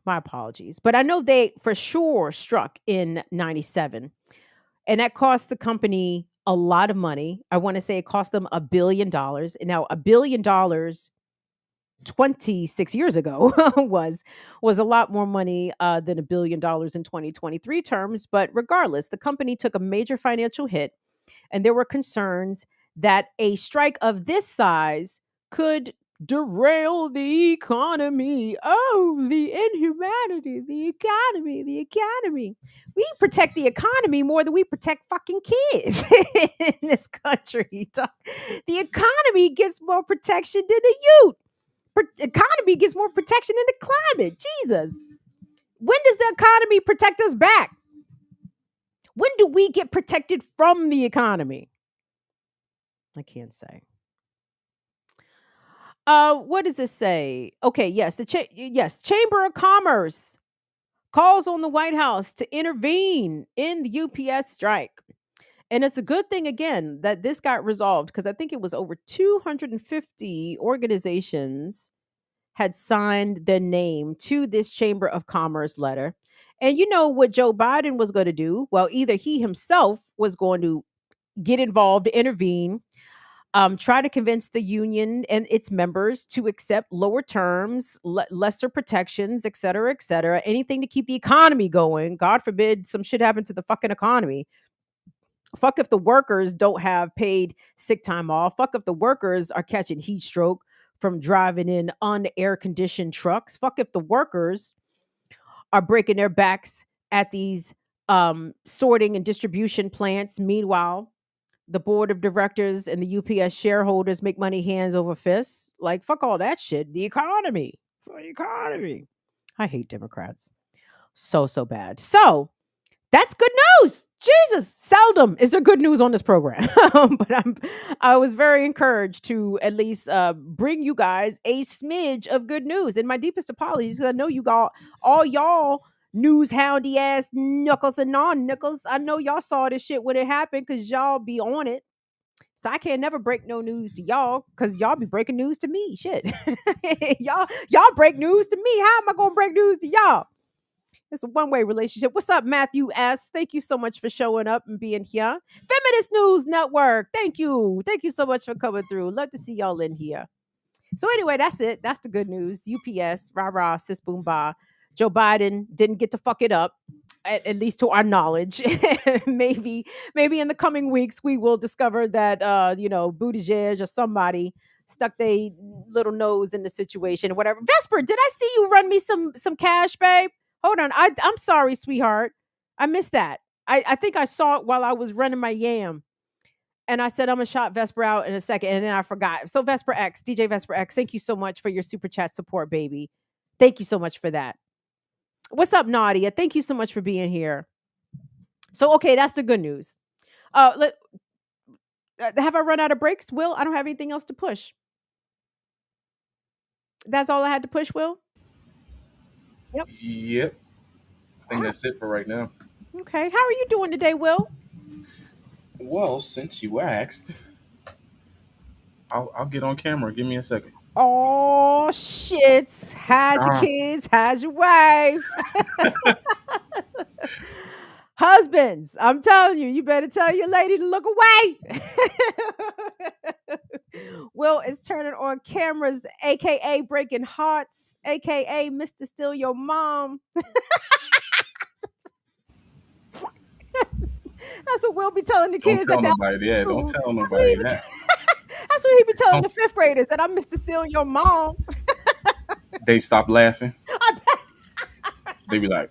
My apologies. But I know they for sure struck in 97. And that cost the company a lot of money. I want to say it cost them $1 billion. And now $1 billion 26 years ago was a lot more money than $1 billion in 2023 terms. But regardless, the company took a major financial hit, and there were concerns that a strike of this size could derail the economy. Oh, the inhumanity, the economy, the economy. We protect the economy more than we protect fucking kids in this country. The economy gets more protection than the youth. Economy gets more protection than the climate. Jesus. When does the economy protect us back? When do we get protected from the economy? I can't say. What does this say? Okay, yes, yes, Chamber of Commerce calls on the White House to intervene in the UPS strike. And it's a good thing again that this got resolved, because I think it was over 250 organizations had signed their name to this Chamber of Commerce letter. And you know what Joe Biden was going to do? Well, either he himself was going to get involved, intervene, try to convince the union and its members to accept lower terms, lesser protections, et cetera, anything to keep the economy going. God forbid some shit happen to the fucking economy. Fuck if the workers don't have paid sick time off. Fuck if the workers are catching heat stroke from driving in unair conditioned trucks. Fuck if the workers are breaking their backs at these sorting and distribution plants. Meanwhile, the board of directors and the UPS shareholders make money hands over fists. Like, fuck all that shit. The economy. For the economy. I hate Democrats. So bad. So that's good news. Jesus, seldom is there good news on this program. But I was very encouraged to at least bring you guys a smidge of good news. And my deepest apologies, because I know you got all y'all news houndy ass knuckles and non-knuckles. I know y'all saw this shit when it happened, because y'all be on it. So I can't never break no news to y'all, because y'all be breaking news to me. Shit. y'all break news to me. How am I gonna break news to y'all? It's a one-way relationship. What's up, Matthew S? Thank you so much for showing up and being here. Feminist News Network. Thank you. Thank you so much for coming through. Love to see y'all in here. So anyway, that's it. That's the good news. UPS, rah rah, sis boom ba. Joe Biden didn't get to fuck it up, at least to our knowledge. maybe in the coming weeks we will discover that Buttigieg or somebody stuck their little nose in the situation or whatever. Vesper, did I see you run me some cash, babe? Hold on. I'm sorry, sweetheart. I missed that. I think I saw it while I was running my yam. And I said, I'm going to shout Vesper out in a second. And then I forgot. So Vesper X, DJ Vesper X, thank you so much for your super chat support, baby. Thank you so much for that. What's up, Nadia? Thank you so much for being here. So, okay, that's the good news. Have I run out of breaks, Will? I don't have anything else to push. That's all I had to push, Will? Yep. I think that's it for right now. Okay. How are you doing today, Will? Well, since you asked, I'll get on camera. Give me a second. Oh, shit. How's your kids? How's your wife? Husbands, I'm telling you, you better tell your lady to look away. Will is turning on cameras, aka breaking hearts, aka Mr. Steal Your Mom. That's what Will be telling the kids. Don't tell nobody that. Don't tell nobody that. That's what he be telling the fifth graders, that I'm Mr. Steal Your Mom. They stop laughing. They be like,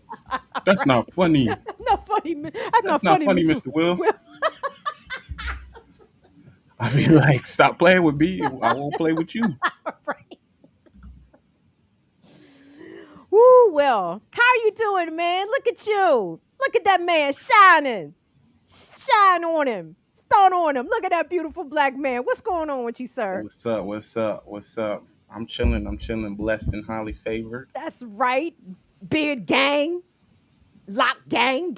"That's not funny. Not funny. That's not funny, Mr. Will." I be like, "Stop playing with me. I won't play with you." Right. Woo, Will. How are you doing, man? Look at you. Look at that man shining. Shine on him. Stun on him. Look at that beautiful black man. What's going on with you, sir? What's up? I'm chilling, blessed and highly favored. That's right. Beard gang. Lock gang.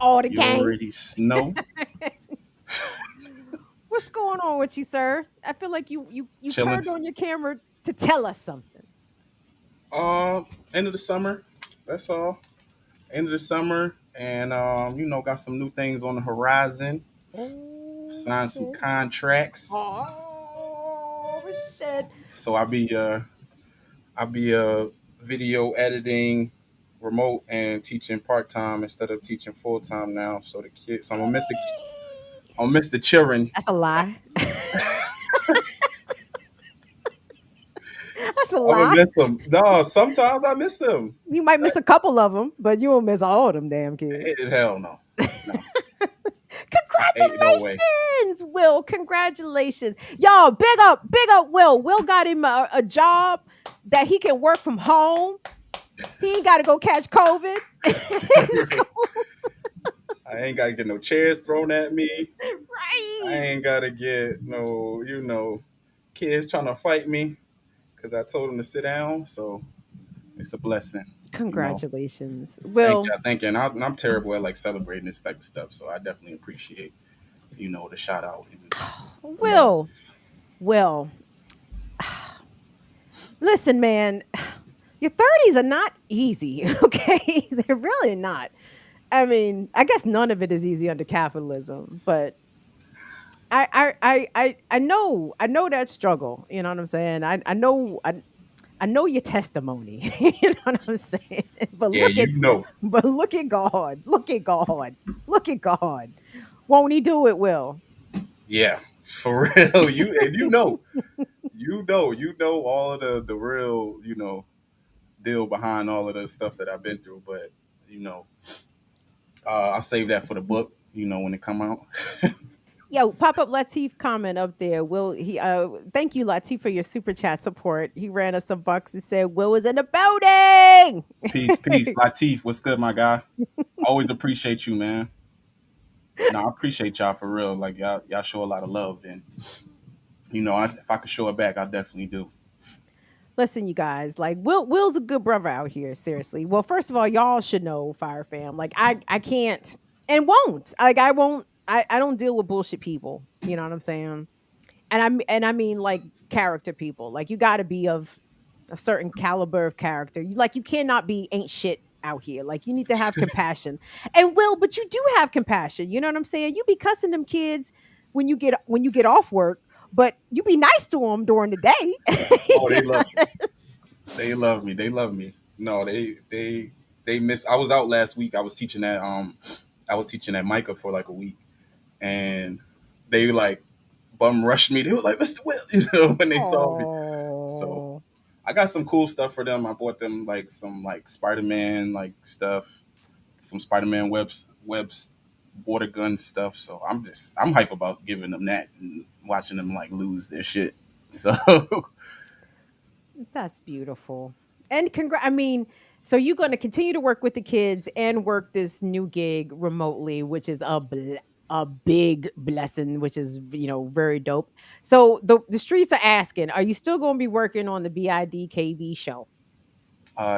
All the gang. You already know. What's going on with you, sir? I feel like you turned on your camera to tell us something. End of the summer. That's all. End of the summer, and got some new things on the horizon. Signed some contracts. Oh, shit. So I be video editing remote and teaching part time instead of teaching full time now. So the kids, I'm gonna miss the children. That's a lie. That's a I'm gonna lie. miss them. No, sometimes I miss them. You might miss a couple of them, but you won't miss all of them damn kids. Hell no, no, ain't no way. Congratulations, Will. Congratulations. Y'all, big up Will. Will got him a job that he can work from home. He ain't got to go catch COVID. In the schools. I ain't gotta get no chairs thrown at me. I Right. ain't gotta get no, kids trying to fight me because I told them to sit down. So it's a blessing. You know. Congratulations. Thank Will, you. Thank you. And I'm terrible at like celebrating this type of stuff. So I definitely appreciate, the shout out. And, Will. Listen, man, your 30s are not easy, okay? They're really not. I mean, I guess none of it is easy under capitalism, but I know that struggle. You know what I'm saying? I know your testimony. You know what I'm saying? But yeah, look at God. Look at God. Look at God. Won't he do it, Will? yeah, for real. You know all of the real, deal behind all of the stuff that I've been through. But, you know, I'll save that for the book, when it come out. Yo, pop up Latif comment up there. Will he thank you, Latif, for your super chat support. He ran us some bucks and said Will was in the building. Peace, peace. Latif, what's good, my guy? Always appreciate you, man. No, I appreciate y'all for real. Like y'all show a lot of love, and if I could show it back, I definitely do. Listen, you guys, like Will's a good brother out here, seriously. Well, first of all, y'all should know, Fire Fam. Like I can't and won't. Like I won't I don't deal with bullshit people. You know what I'm saying? And I mean like character people. Like you gotta be of a certain caliber of character. You cannot be ain't shit out here. Like you need to have compassion. And Will, but you do have compassion. You know what I'm saying? You be cussing them kids when you get off work, but you be nice to them during the day. Oh, they love me. They love me. They love me. No, they miss. I was out last week. I was teaching at Micah for like a week, and they like bum rushed me. They were like, "Mr. Will," when they saw me. So Oh, I got some cool stuff for them. I bought them like some like Spider-Man like stuff, some Spider-Man webs, water gun stuff. So I'm hype about giving them that and watching them like lose their shit. So that's beautiful. And I mean, so you're going to continue to work with the kids and work this new gig remotely, which is a big blessing, which is very dope. So the streets are asking, are you still going to be working on the BIDKB show?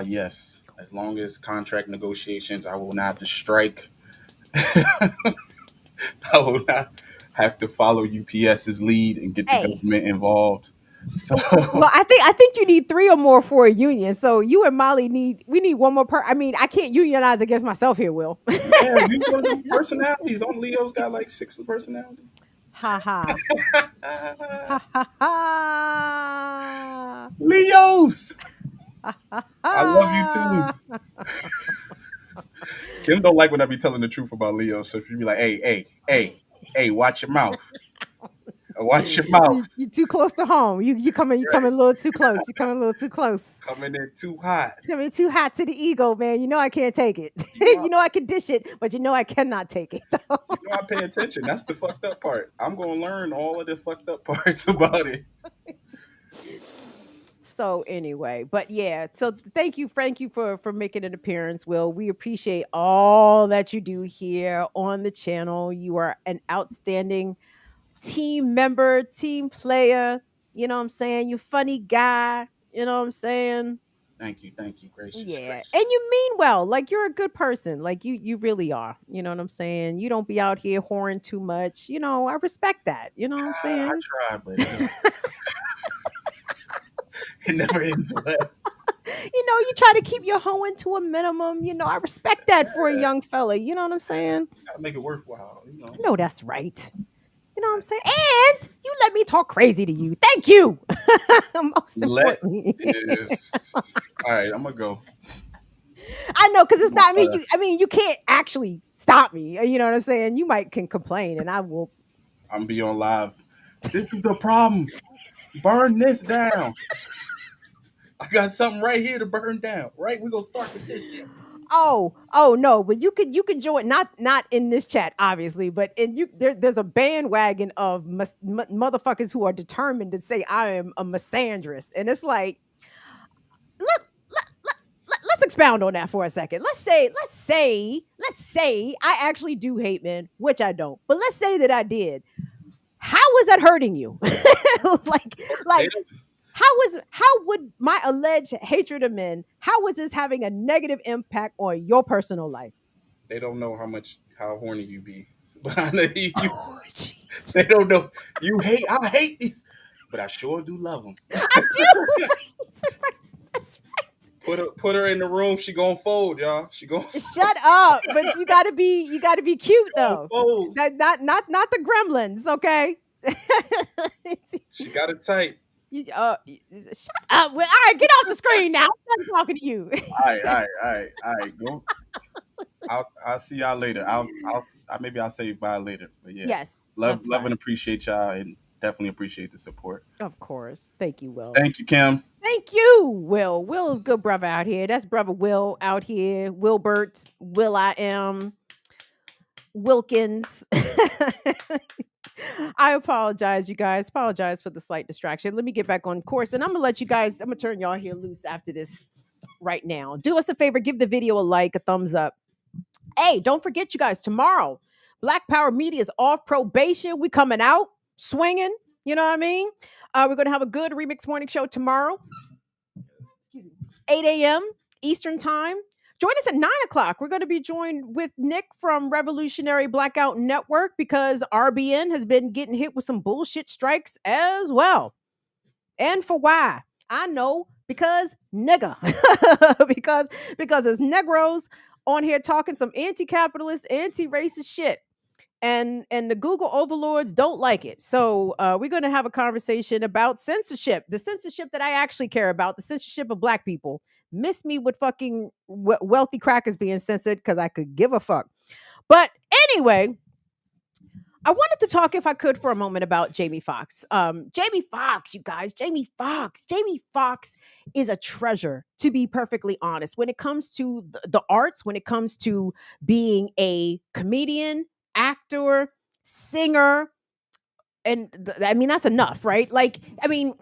yes, as long as contract negotiations, I will not have to strike. I will not have to follow UPS's lead and get the Hey, government involved. So well, I think you need three or more for a union. So you and Molly we need one more I mean, I can't unionize against myself here, Will. man, use one of them personalities. Don't Leo's got like 6 personalities? Ha ha. Ha ha ha. Leos, Ha ha I love you too. ha. Kim don't like when I be telling the truth about Leo. So if you be like, hey, watch your mouth. Watch your mouth. You too close to home. You coming a little too close. You coming a little too close. Coming in too hot. Coming too hot to the ego, man. You know I can't take it. You know, You know I can dish it, but you know I cannot take it. I pay attention. That's the fucked up part. I'm gonna learn all of the fucked up parts about it. So anyway, but yeah, so thank you for making an appearance, Will. We appreciate all that you do here on the channel. You are an outstanding team member, team player. You know what I'm saying? You funny guy. You know what I'm saying? Thank you, gracious, Yeah. And gracious. you mean well. Like you're a good person. Like you really are. You know what I'm saying? You don't be out here whoring too much. I respect that. You know what I'm I saying? try, but it never ends well. You try to keep your hoeing to a minimum. I respect that for a young fella. You know what I'm saying? Gotta make it worthwhile. No, that's right. what I'm saying? And you let me talk crazy to you. Thank you. Most Let importantly. is all right. I'm gonna go. I know, because it's My, not me. I mean, you can't actually stop me. You know what I'm saying? You might can complain, and I will. I'm be on live. This is the problem. Burn this down. I got something right here to burn down. Right, we gonna start with this shit. Oh no, but you can join, not in this chat obviously, but in there's a bandwagon of motherfuckers who are determined to say I am a misandrist, and it's like let's expound on that for a second. Let's say I actually do hate men, which I don't, but let's say that I did. How is that hurting you? like They like don't, how would my alleged hatred of men, how is this having a negative impact on your personal life? they don't know how horny you be. But I know you Oh, jeez. they don't know you hate. I hate these, but I sure do love them. I do. Right. That's Put her in the room. She gonna fold, y'all. She gonna right. Shut up. But you gotta be cute though. fold. That not the gremlins, okay? She got it tight. Shut up. Well, all right, get off the screen now. I'm done talking to you. All right. Go. I'll see y'all later. Maybe I'll say bye later. But yeah, Yes, love that's love fine. and appreciate y'all, and definitely appreciate the support. Of course. Thank you, Will. Thank you, Kim. Thank you, Will. Will is good brother out here. That's brother Will out here. Wilbert, Will I am, Wilkins. I apologize, you guys. Apologize for the slight distraction. Let me get back on course, and I'm gonna turn y'all here loose after this right now. Do us a favor, give the video a like, a thumbs up. Hey, don't forget, you guys, tomorrow, Black Power Media is off probation. We coming out swinging. You know what I mean? We're gonna have a good remix morning show tomorrow. 8 a.m. Eastern Time. Join us at 9 o'clock. We're going to be joined with Nick from Revolutionary Blackout Network because RBN has been getting hit with some bullshit strikes as well. And for why? I know, because nigga. because there's Negros on here talking some anti-capitalist, anti-racist shit. And the Google overlords don't like it. So we're going to have a conversation about censorship, the censorship that I actually care about, the censorship of Black people. Miss me with fucking wealthy crackers being censored because I could give a fuck. But anyway, I wanted to talk, if I could, for a moment about Jamie Foxx. Jamie Foxx, you guys, Jamie Foxx. Jamie Foxx is a treasure, to be perfectly honest. When it comes to the arts, when it comes to being a comedian, actor, singer, and I mean, that's enough, right? Like, I mean,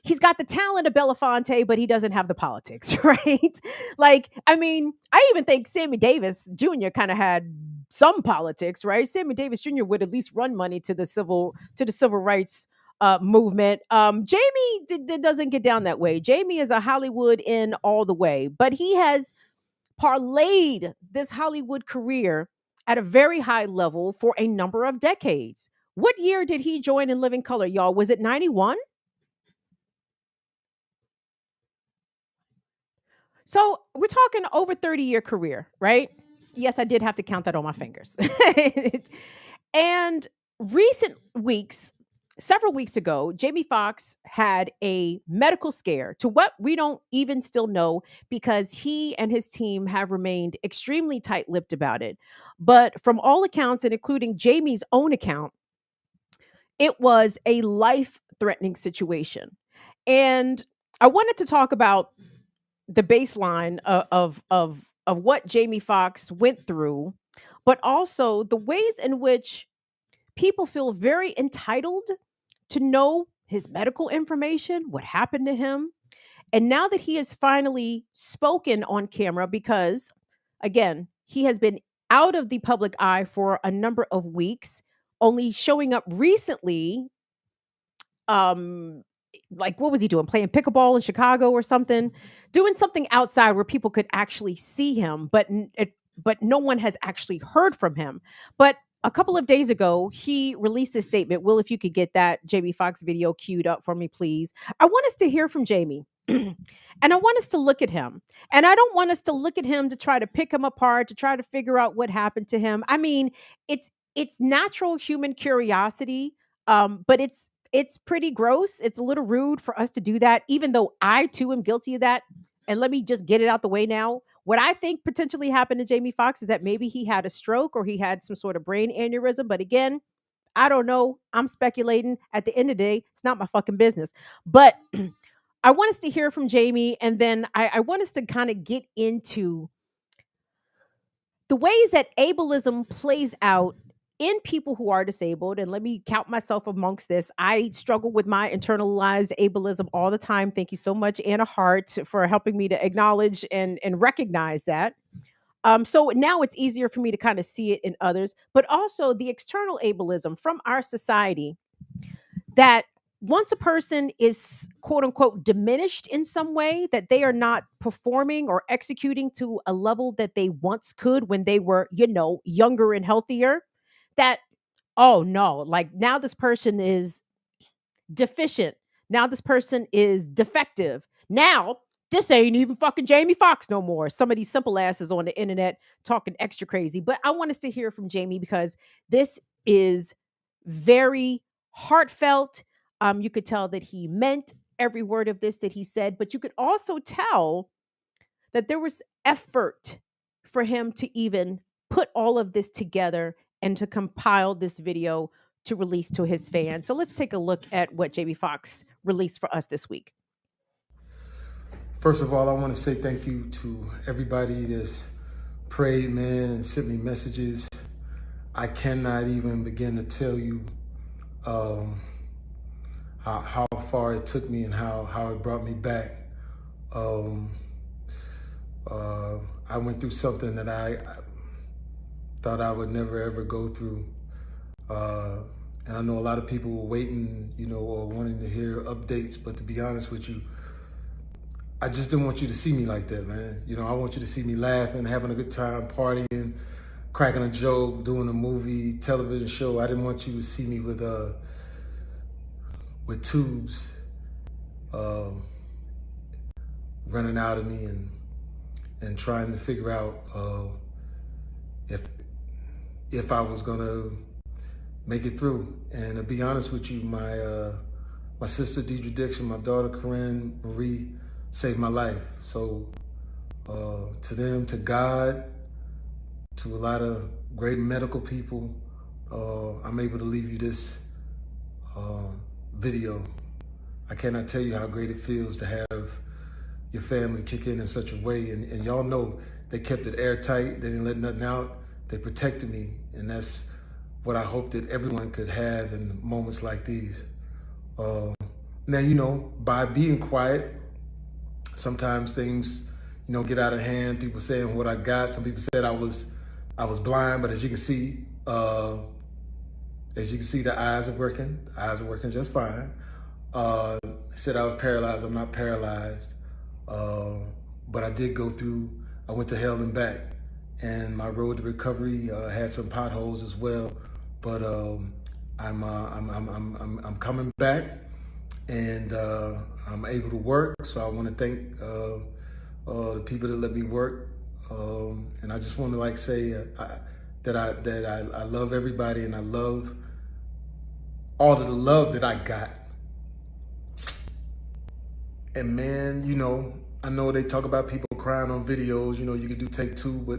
he's got the talent of Belafonte, but he doesn't have the politics, right? Like, I mean, I even think Sammy Davis Jr. kind of had some politics, right? Sammy Davis Jr. would at least run money to the civil rights movement. Jamie doesn't get down that way. Jamie is a Hollywood in all the way, but he has parlayed this Hollywood career at a very high level for a number of decades. What year did he join In Living Color, y'all? Was it 91? So we're talking over 30-year career, right? Yes, I did have to count that on my fingers. And several weeks ago, Jamie Foxx had a medical scare, to what we don't even still know, because he and his team have remained extremely tight-lipped about it. But from all accounts, and including Jamie's own account, it was a life-threatening situation. And I wanted to talk about the baseline of what Jamie Foxx went through, but also the ways in which people feel very entitled to know his medical information, what happened to him. And now that he has finally spoken on camera, because again, he has been out of the public eye for a number of weeks, only showing up recently. Like, what was he doing? Playing pickleball in Chicago or something? Doing something outside where people could actually see him, but no one has actually heard from him. But a couple of days ago, he released this statement. Will, if you could get that Jamie Foxx video queued up for me, please. I want us to hear from Jamie. And I want us to look at him. And I don't want us to look at him to try to pick him apart, to try to figure out what happened to him. I mean, it's natural human curiosity But it's pretty gross. It's a little rude for us to do that, even though I too am guilty of that. And let me just get it out the way now. What I think potentially happened to Jamie Foxx is that maybe he had a stroke or he had some sort of brain aneurysm. But again, I don't know. I'm speculating. At the end of the day, it's not my fucking business. But I want us to hear from Jamie, and then I want us to kind of get into the ways that ableism plays out in people who are disabled. And let me count myself amongst this. I struggle with my internalized ableism all the time. Thank you so much, Anna Hart, for helping me to acknowledge and recognize that. So now it's easier for me to kind of see it in others, but also the external ableism from our society, that once a person is quote unquote diminished in some way, that they are not performing or executing to a level that they once could when they were, younger and healthier, that, oh no, like now this person is deficient. Now this person is defective. Now this ain't even fucking Jamie Foxx no more. Some of these simple asses on the internet talking extra crazy. But I want us to hear from Jamie because this is very heartfelt. You could tell that he meant every word of this that he said, but you could also tell that there was effort for him to even put all of this together and to compile this video to release to his fans. So let's take a look at what Jamie Foxx released for us this week. First of all, I want to say thank you to everybody that's prayed, man, and sent me messages. I cannot even begin to tell you how far it took me and how it brought me back. I went through something that I thought I would never ever go through. And I know a lot of people were waiting, or wanting to hear updates, but to be honest with you, I just didn't want you to see me like that, man. I want you to see me laughing, having a good time, partying, cracking a joke, doing a movie, television show. I didn't want you to see me with tubes running out of me and trying to figure out if I was gonna make it through. And to be honest with you, my sister Deidre Dixon, my daughter Corinne Marie saved my life. So to them, to God, to a lot of great medical people, I'm able to leave you this video. I cannot tell you how great it feels to have your family kick in such a way. And y'all know they kept it airtight. They didn't let nothing out. They protected me. And that's what I hope that everyone could have in moments like these. Now, by being quiet, sometimes things, get out of hand. People saying what I got. Some people said I was blind, but as you can see, the eyes are working. The eyes are working just fine. They said I was paralyzed. I'm not paralyzed. But I did go through, I went to hell and back. And my road to recovery had some potholes as well. But I'm coming back, and I'm able to work. So I want to thank the people that let me work. And I just want to say that I love everybody, and I love all of the love that I got. And man, I know they talk about people crying on videos. You can do take two, but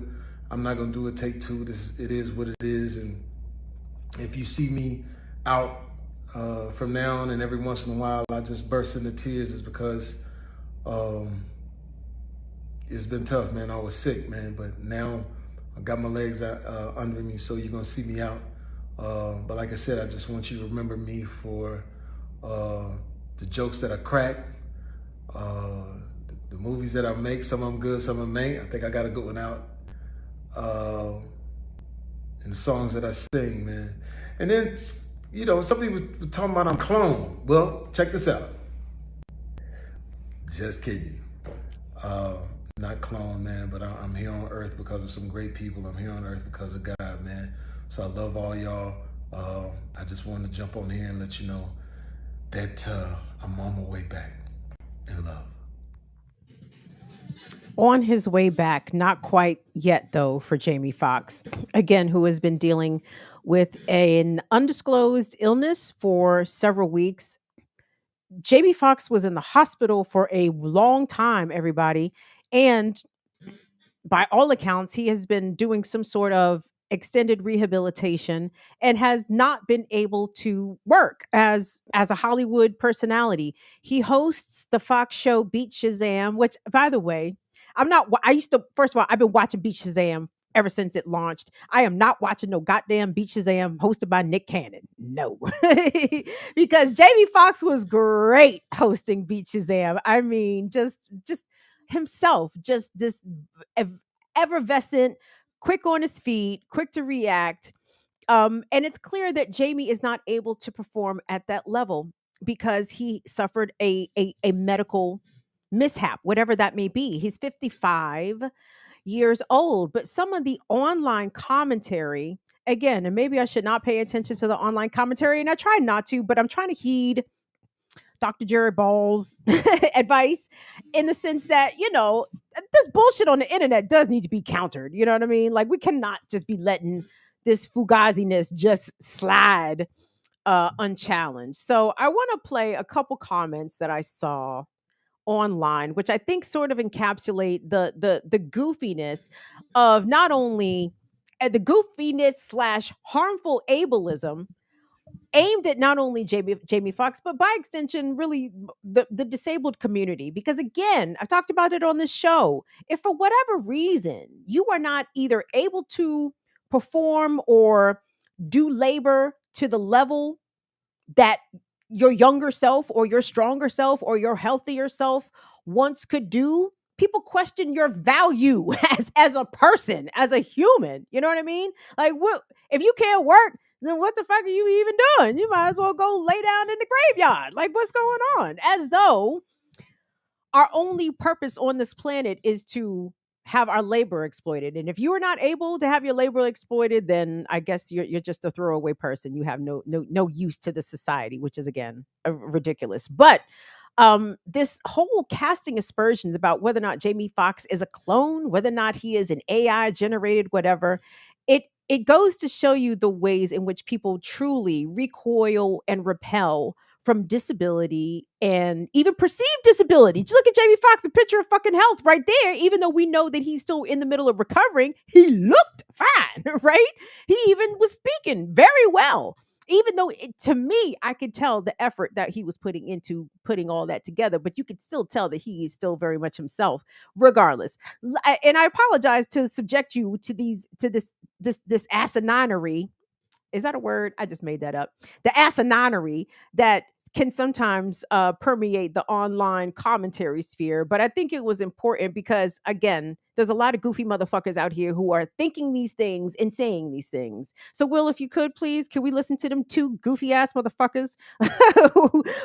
I'm not gonna do a take two. It is what it is. And if you see me out from now on, and every once in a while I just burst into tears, is because it's been tough, man. I was sick, man, but now I got my legs under me, so you're gonna see me out. But like I said, I just want you to remember me for the jokes that I crack, the movies that I make. Some of them good, some of them ain't. I think I got a good one out. And the songs that I sing, man. And then, some people were talking about I'm clone. Well, check this out. Just kidding. Not clone, man, but I'm here on earth because of some great people. I'm here on earth because of God, man. So I love all y'all. I just wanted to jump on here and let you know that I'm on my way back in love. On his way back, not quite yet though, for Jamie Foxx, again, who has been dealing with an undisclosed illness for several weeks. Jamie Foxx was in the hospital for a long time, everybody. And by all accounts, he has been doing some sort of extended rehabilitation and has not been able to work as a Hollywood personality. He hosts the Fox show Beat Shazam, which, by the way, I used to, first of all, I've been watching Beat Shazam ever since it launched. I am not watching no goddamn Beat Shazam hosted by Nick Cannon. No. Because Jamie Foxx was great hosting Beat Shazam. I mean, just himself, just this effervescent, quick on his feet, quick to react. And it's clear that Jamie is not able to perform at that level because he suffered a medical mishap, whatever that may be. He's 55 years old, but some of the online commentary, again, and maybe I should not pay attention to the online commentary, and I try not to, but I'm trying to heed Dr. Jared Ball's advice in the sense that, this bullshit on the internet does need to be countered. You know what I mean? Like, we cannot just be letting this fugaziness just slide unchallenged. So I want to play a couple comments that I saw online, which I think sort of encapsulate the goofiness of not only the goofiness / harmful ableism aimed at not only Jamie Foxx, but by extension, really the disabled community. Because again, I talked about it on this show. If for whatever reason you are not either able to perform or do labor to the level that your younger self or your stronger self or your healthier self once could do, people question your value as a person, as a human. You know what I mean? Like, if you can't work, then what the fuck are you even doing? You might as well go lay down in the graveyard. Like, what's going on? As though our only purpose on this planet is to have our labor exploited. And if you are not able to have your labor exploited, then I guess you're just a throwaway person. You have no use to the society, which is, again, ridiculous. But this whole casting aspersions about whether or not Jamie Foxx is a clone, whether or not he is an AI generated whatever, it goes to show you the ways in which people truly recoil and repel from disability and even perceived disability. Just look at Jamie Foxx, a picture of fucking health right there. Even though we know that he's still in the middle of recovering, he looked fine, right? He even was speaking very well. Even though to me, I could tell the effort that he was putting into putting all that together, but you could still tell that he is still very much himself, regardless. And I apologize to subject you to this asinine. Is that a word? I just made that up. The asinine that can sometimes permeate the online commentary sphere. But I think it was important because, again, there's a lot of goofy motherfuckers out here who are thinking these things and saying these things. So, Will, if you could, please, can we listen to them two goofy ass motherfuckers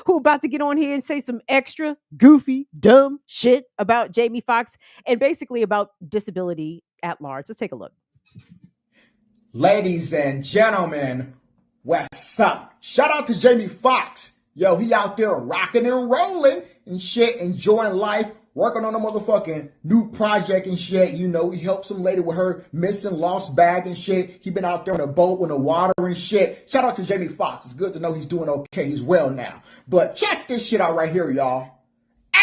who about to get on here and say some extra goofy, dumb shit about Jamie Foxx and basically about disability at large? Let's take a look. Ladies and gentlemen, what's up? Shout out to Jamie Foxx. Yo, he out there rocking and rolling and shit, enjoying life, working on a motherfucking new project and shit. You know, he helped some lady with her missing lost bag and shit. He been out there on a boat in the water and shit. Shout out to Jamie Foxx. It's good to know he's doing okay. He's well now. But check this shit out right here, y'all.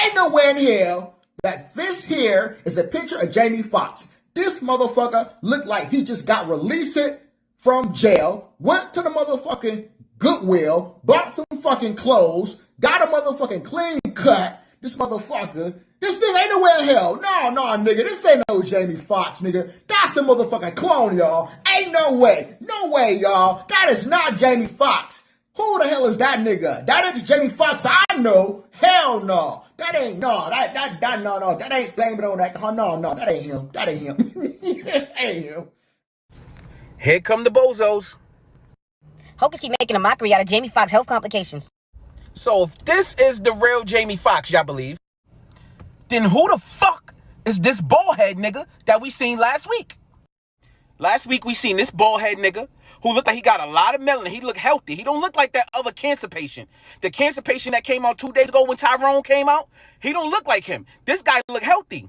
Ain't nowhere in hell that this here is a picture of Jamie Foxx. This motherfucker looked like he just got released from jail, went to the motherfucking Goodwill, bought some fucking clothes, got a motherfucking clean cut. This motherfucker, this ain't nowhere in hell. No, nigga, this ain't no Jamie Foxx, nigga. That's a motherfucking clone, y'all. Ain't no way, y'all. That is not Jamie Foxx. Who the hell is that nigga? That is Jamie Foxx I know. Hell no. That ain't, no, that ain't, blame it on that. No, that ain't him. That ain't him. Ain't him. Here come the bozos. Hocus keep making a mockery out of Jamie Foxx health complications. So if this is the real Jamie Foxx, y'all believe, then who the fuck is this baldhead nigga that we seen last week? Last week we seen this baldhead nigga who looked like he got a lot of melanin. He looked healthy. He don't look like that other cancer patient. The cancer patient that came out 2 days ago when Tyrone came out, he don't look like him. This guy look healthy.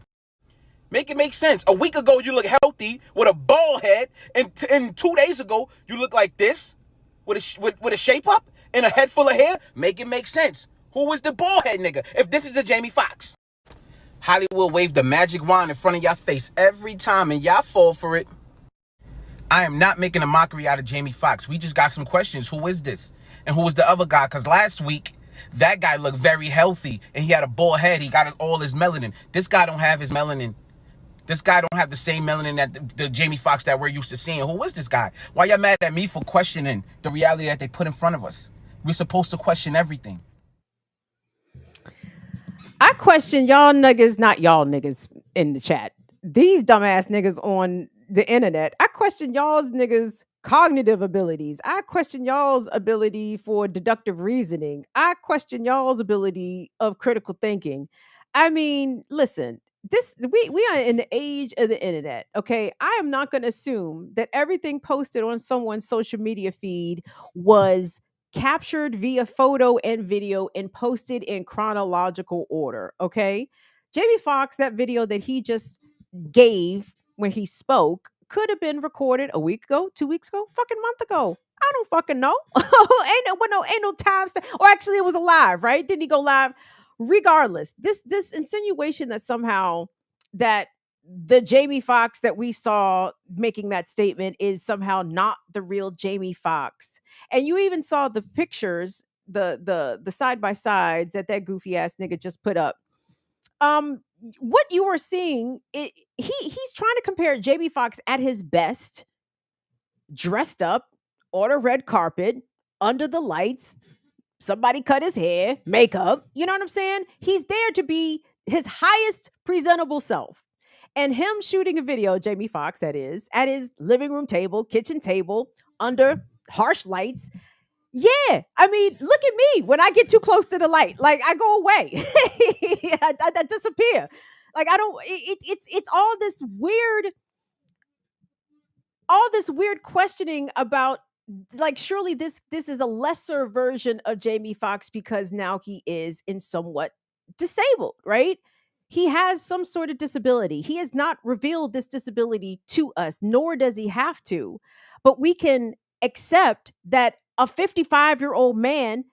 Make it make sense. A week ago, you look healthy with a bald head, and 2 days ago, you look like this with a shape up and a head full of hair. Make it make sense. Who is the bald head nigga? If this is the Jamie Foxx. Hollywood waved the magic wand in front of y'all face every time, and y'all fall for it. I am not making a mockery out of Jamie Foxx. We just got some questions. Who is this? And who was the other guy? Because last week, that guy looked very healthy, and he had a bald head. He got all his melanin. This guy don't have his melanin. This guy don't have the same melanin that the Jamie Foxx that we're used to seeing. Who is this guy? Why y'all mad at me for questioning the reality that they put in front of us? We're supposed to question everything. I question y'all niggas, not y'all niggas in the chat. These dumbass niggas on the internet. I question y'all's niggas' cognitive abilities. I question y'all's ability for deductive reasoning. I question y'all's ability of critical thinking. I mean, listen, we are in the age of the internet, okay? I am not going to assume that everything posted on someone's social media feed was captured via photo and video and posted in chronological order, okay? Jamie Foxx, that video that he just gave when he spoke could have been recorded a week ago, 2 weeks ago, fucking month ago. I don't fucking know. Ain't no time stamp. Or actually, it was a live, right? Didn't he go live? Regardless, this insinuation that somehow that the Jamie Foxx that we saw making that statement is somehow not the real Jamie Foxx. And you even saw the pictures, the side by sides that goofy ass nigga just put up. What you are seeing, he's trying to compare Jamie Foxx at his best, dressed up on a red carpet, under the lights, somebody cut his hair, makeup, you know what I'm saying? He's there to be his highest presentable self. And him shooting a video, Jamie Foxx, that is, at his living room table, kitchen table, under harsh lights. Yeah, I mean, look at me. When I get too close to the light, like I go away, I disappear. Like I don't. It's all this weird questioning about, like, surely this is a lesser version of Jamie Foxx because now he is in somewhat disabled, right? He has some sort of disability. He has not revealed this disability to us, nor does he have to. But we can accept that a 55-year-old man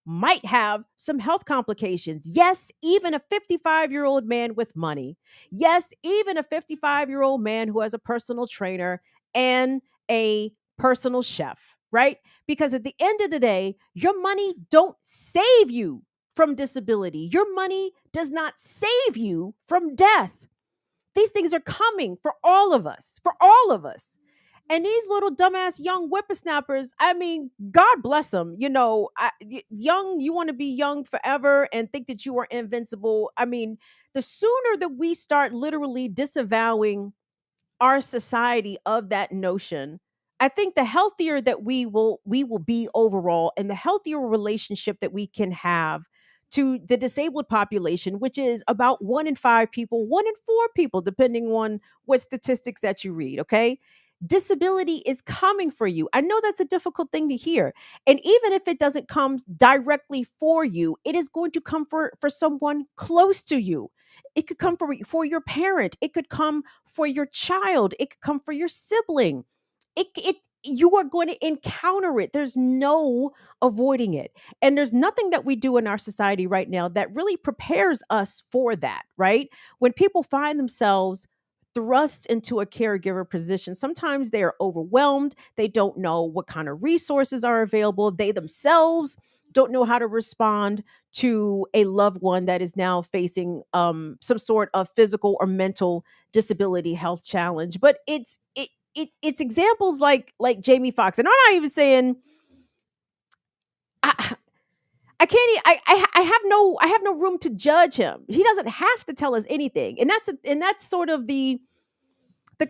might have some health complications. Yes, even a 55-year-old man with money. Yes, even a 55-year-old man who has a personal trainer and a personal chef, right? Because at the end of the day, your money don't save you from disability. Your money does not save you from death. These things are coming for all of us, And these little dumbass young whippersnappers, I mean, God bless them. You know, young, you want to be young forever and think that you are invincible. I mean, the sooner that we start literally disavowing our society of that notion, I think the healthier that we will be overall, and the healthier relationship that we can have to the disabled population, which is about 1 in 5 people, 1 in 4 people, depending on what statistics that you read. Okay. Disability is coming for you. I know that's a difficult thing to hear. And even if it doesn't come directly for you, it is going to come for someone close to you. It could come for your parent. It could come for your child. It could come for your sibling. You are going to encounter it. There's no avoiding it. And there's nothing that we do in our society right now that really prepares us for that, right? When people find themselves thrust into a caregiver position, sometimes they are overwhelmed. They don't know what kind of resources are available. They themselves don't know how to respond to a loved one that is now facing some sort of physical or mental disability health challenge. But it's examples like Jamie Foxx, and I'm not even saying I can't. I have no room to judge him. He doesn't have to tell us anything, and that's sort of the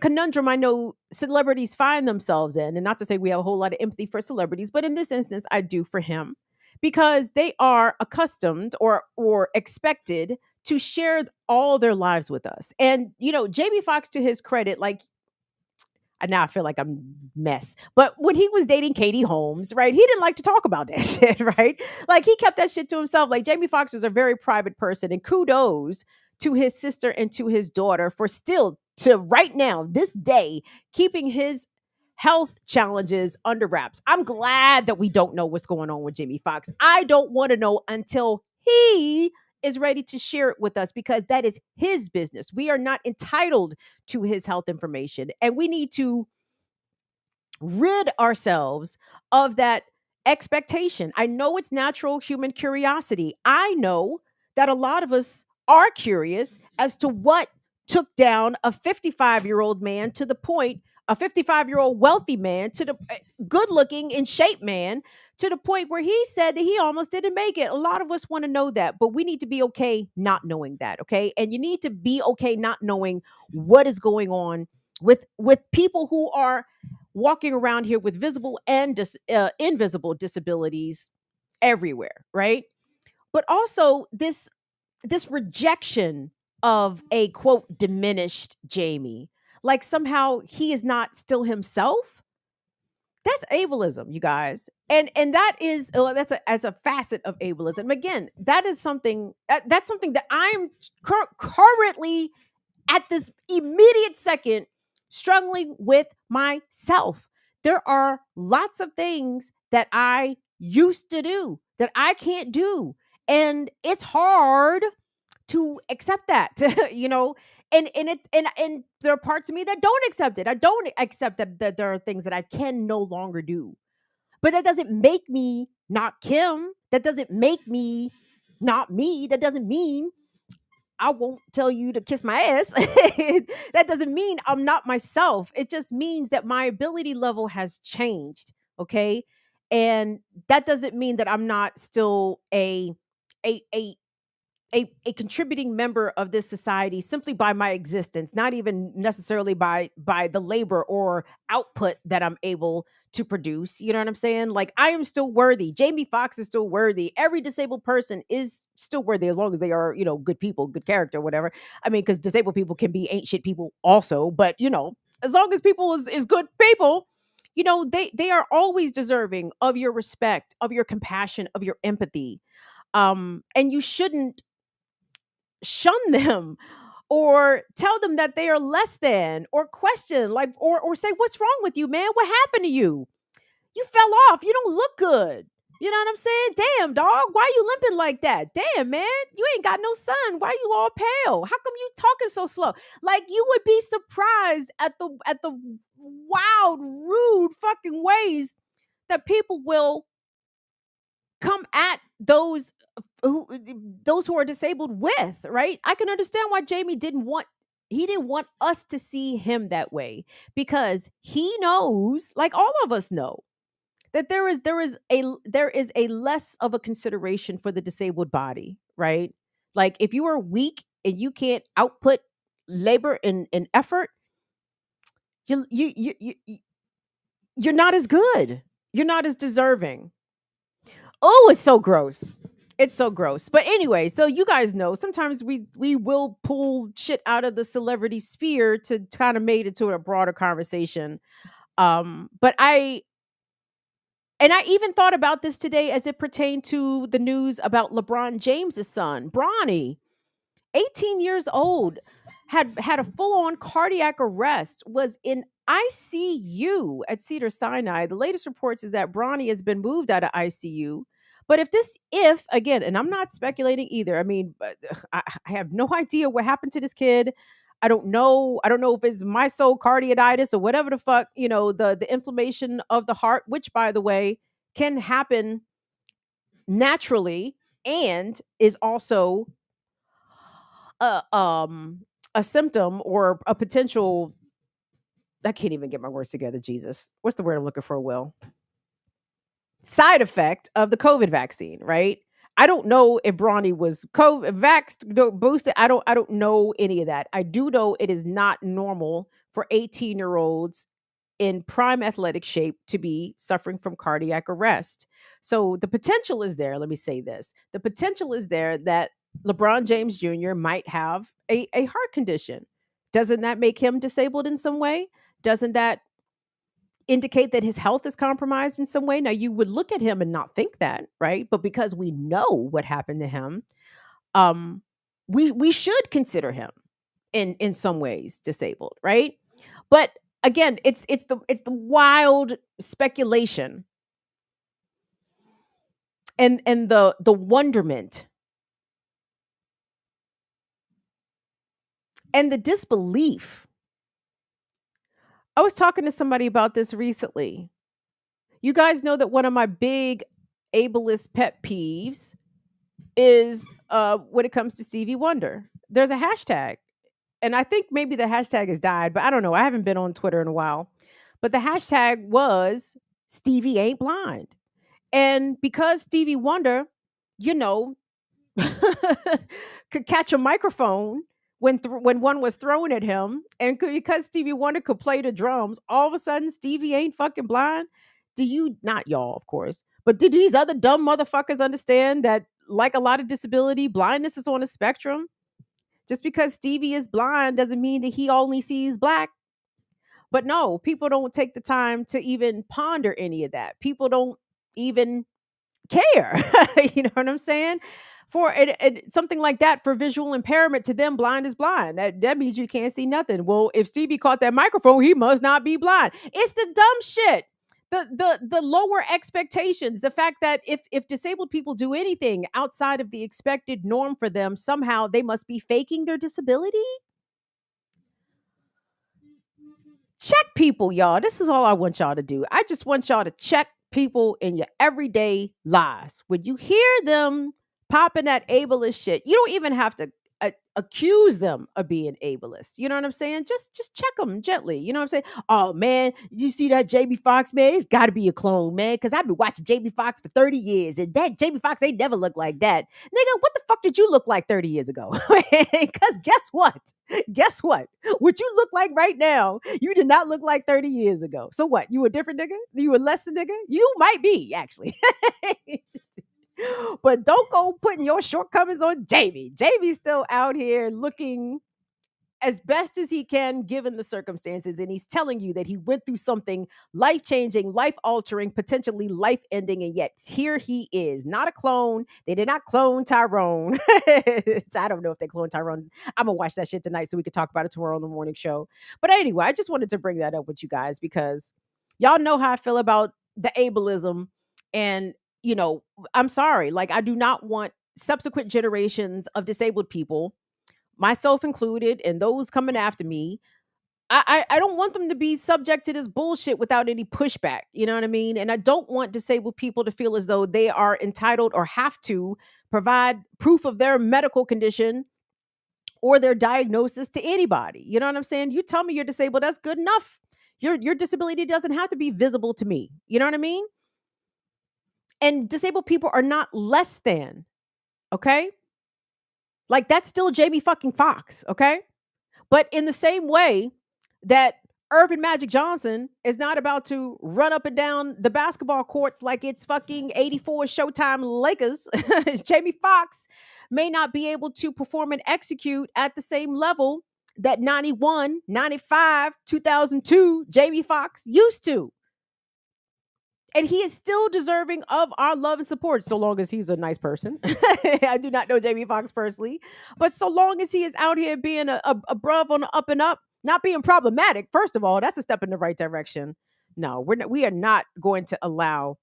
conundrum I know celebrities find themselves in. And not to say we have a whole lot of empathy for celebrities, but in this instance, I do for him, because they are accustomed or expected to share all their lives with us. And you know, Jamie Foxx, to his credit, like, now I feel like I'm mess. But when he was dating Katie Holmes, right, he didn't like to talk about that shit, right? Like, he kept that shit to himself. Like, Jamie Foxx is a very private person, and kudos to his sister and to his daughter for still to right now, this day, keeping his health challenges under wraps. I'm glad that we don't know what's going on with Jamie Foxx. I don't want to know until he is ready to share it with us because that is his business. We are not entitled to his health information, and we need to rid ourselves of that expectation. I know it's natural human curiosity. I know that a lot of us are curious as to what took down a 55-year-old man to the point, a 55-year-old wealthy man to the good looking in shape man to the point where he said that he almost didn't make it. A lot of us want to know that, but we need to be okay not knowing that, okay? And you need to be okay not knowing what is going on with people who are walking around here with visible and invisible disabilities everywhere, right? But also this rejection of a quote diminished Jamie, like somehow he is not still himself. That's ableism, you guys, and that is that's as a facet of ableism. Again, that is something that's something that I'm currently at this immediate second struggling with myself. There are lots of things that I used to do that I can't do. And it's hard to accept that, you know, and there are parts of me that don't accept it. I don't accept that there are things that I can no longer do. But that doesn't make me not Kim. That doesn't make me not me. That doesn't mean I won't tell you to kiss my ass. That doesn't mean I'm not myself. It just means that my ability level has changed. Okay. And that doesn't mean that I'm not still a, a, a contributing member of this society simply by my existence, not even necessarily by the labor or output that I'm able to produce. You know what I'm saying? Like I am still worthy. Jamie Foxx is still worthy. Every disabled person is still worthy as long as they are, you know, good people, good character, whatever. I mean, because disabled people can be ain't shit people also, but you know, as long as people is good people, you know, they are always deserving of your respect, of your compassion, of your empathy. And you shouldn't shun them or tell them that they are less than or question like or say what's wrong with you, man? What happened to you? You fell off. You don't look good. You know what I'm saying? Damn, dog, why you limping like that? Damn, man, you ain't got no sun. Why you all pale? How come you talking so slow? Like you would be surprised at the wild, rude fucking ways that people will come at who those who are disabled with, right? I can understand why Jamie didn't want us to see him that way because he knows, like all of us know, that there is a less of a consideration for the disabled body, right? Like if you are weak and you can't output labor and effort, you're not as good. You're not as deserving. Oh, it's so gross. It's so gross. But anyway, so you guys know sometimes we will pull shit out of the celebrity sphere to kind of made it to a broader conversation. But I even thought about this today as it pertained to the news about LeBron James's son, Bronny. 18 years old, had a full-on cardiac arrest, was in ICU at Cedars-Sinai. The latest reports is that Bronny has been moved out of ICU. But if again, and I'm not speculating either. I mean, I have no idea what happened to this kid. I don't know. I don't know if it's myocarditis or whatever the fuck, you know, the inflammation of the heart, which by the way can happen naturally and is also a symptom or a potential. I can't even get my words together. Jesus, what's the word I'm looking for? Will, side effect of the COVID vaccine, right? I don't know if Bronny was COVID vaxxed, boosted. I don't know any of that. I do know it is not normal for 18-year-olds in prime athletic shape to be suffering from cardiac arrest. So the potential is there. Let me say this. The potential is there that LeBron James Jr. might have a heart condition. Doesn't that make him disabled in some way? Doesn't that indicate that his health is compromised in some way? Now, you would look at him and not think that, right? But because we know what happened to him, um, we should consider him in some ways disabled, right? But again, it's the wild speculation and the wonderment and the disbelief. I was talking to somebody about this recently. You guys know that one of my big ableist pet peeves is when it comes to Stevie Wonder. There's a hashtag, and I think maybe the hashtag has died, but I don't know. I haven't been on Twitter in a while. But the hashtag was Stevie ain't blind. And because Stevie Wonder, you know, could catch a microphone when one was thrown at him, and because Stevie Wonder could play the drums, all of a sudden Stevie ain't fucking blind. Do you not y'all, of course, but did these other dumb motherfuckers understand that, like a lot of disability, blindness is on a spectrum? Just because Stevie is blind doesn't mean that he only sees black. But no, people don't take the time to even ponder any of that. People don't even care. You know what I'm saying? For something like that, for visual impairment, to them, blind is blind. That means you can't see nothing. Well, if Stevie caught that microphone, he must not be blind. It's the dumb shit. The lower expectations, the fact that if disabled people do anything outside of the expected norm for them, somehow they must be faking their disability. Check people, y'all. This is all I want y'all to do. I just want y'all to check people in your everyday lives. When you hear them popping that ableist shit, you don't even have to accuse them of being ableist. You know what I'm saying? Just check them gently. You know what I'm saying? Oh man, did you see that Jamie Foxx, man? It's got to be a clone, man, because I've been watching Jamie Foxx for 30 years, and that Jamie Foxx ain't never looked like that. Nigga, what the fuck did you look like 30 years ago? Because guess what? Guess what? What you look like right now, you did not look like 30 years ago. So what? You a different nigga? You a less nigga? You might be, actually. But don't go putting your shortcomings on Jamie. Jamie's still out here looking as best as he can given the circumstances, and he's telling you that he went through something life-changing, life-altering, potentially life-ending, and yet here he is, not a clone. They did not clone Tyrone. I don't know if they cloned Tyrone. I'm gonna watch that shit tonight so we can talk about it tomorrow on the morning show. But anyway, I just wanted to bring that up with you guys because y'all know how I feel about the ableism. And I'm sorry, like, I do not want subsequent generations of disabled people, myself included, and those coming after me. I don't want them to be subject to this bullshit without any pushback. You know what I mean? And I don't want disabled people to feel as though they are entitled or have to provide proof of their medical condition or their diagnosis to anybody. You know what I'm saying? You tell me you're disabled, that's good enough. Your disability doesn't have to be visible to me. You know what I mean? And disabled people are not less than, okay? Like, that's still Jamie fucking Foxx, okay? But in the same way that Irvin Magic Johnson is not about to run up and down the basketball courts like it's fucking 84 Showtime Lakers, Jamie Foxx may not be able to perform and execute at the same level that 91, 95, 2002 Jamie Foxx used to. And he is still deserving of our love and support, so long as he's a nice person. I do not know Jamie Foxx personally, but so long as he is out here being a bruv on the up and up, not being problematic, first of all, that's a step in the right direction. No, we are not going to allow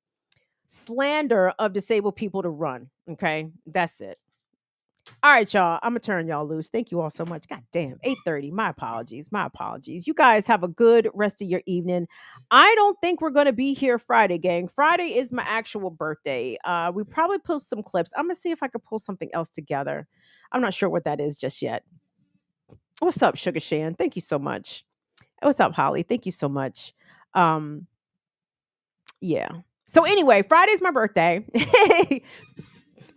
slander of disabled people to run. Okay, that's it. All right, y'all. I'm gonna turn y'all loose. Thank you all so much. God damn, 8:30. My apologies. My apologies. You guys have a good rest of your evening. I don't think we're gonna be here Friday, gang. Friday is my actual birthday. We probably post some clips. I'm gonna see if I can pull something else together. I'm not sure what that is just yet. What's up, Sugar Shan? Thank you so much. What's up, Holly? Thank you so much. Yeah. So anyway, Friday's my birthday.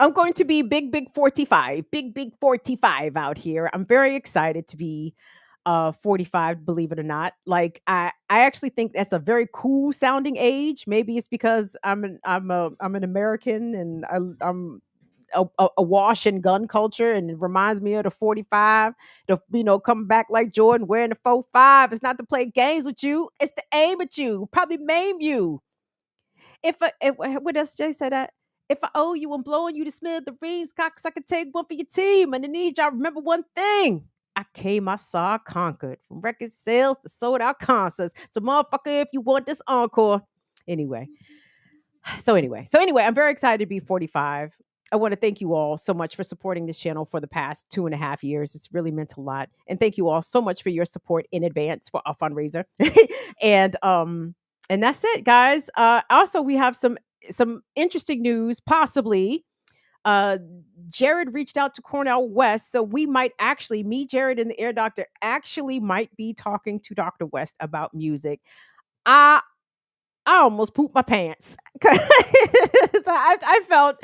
I'm going to be big 45, big 45 out here. I'm very excited to be 45, believe it or not. Like, I actually think that's a very cool sounding age. Maybe it's because I'm an American, and I'm a wash and gun culture, and it reminds me of the 45, come back like Jordan wearing the 45. It's not to play games with you, it's to aim at you, probably maim you. If what else Jay said that? If I owe you, I'm blowing you to smithereens. Cox, I could take one for your team. And I need y'all to remember one thing. I came, I saw, I conquered. From record sales to sold out concerts. So, motherfucker, if you want this encore. Anyway. So I'm very excited to be 45. I want to thank you all so much for supporting this channel for the past 2.5 years. It's really meant a lot. And thank you all so much for your support in advance for our fundraiser. and that's it, guys. Also, we have some interesting news, possibly. Jared reached out to Cornell West, so we might actually, me, Jared, and the Air Doctor actually might be talking to Dr. West about music. I almost pooped my pants. I felt,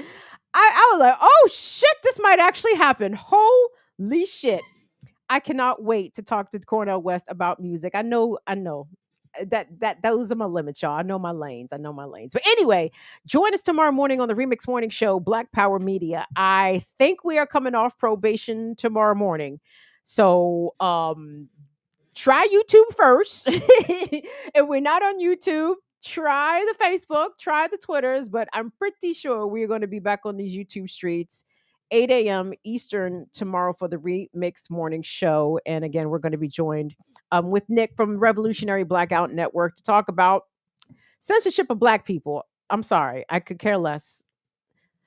I was like, oh shit, this might actually happen. Holy shit. I cannot wait to talk to Cornell West about music. I know that those are my limits, y'all. I know my lanes. But anyway, join us tomorrow morning on the Remix Morning Show, Black Power Media. I think we are coming off probation tomorrow morning. So try YouTube first. If we're not on YouTube, try the Facebook, try the Twitters, but I'm pretty sure we're going to be back on these YouTube streets 8 a.m. Eastern tomorrow for the Remix Morning Show. And again, we're going to be joined with Nick from Revolutionary Blackout Network to talk about censorship of Black people. I'm sorry, I could care less.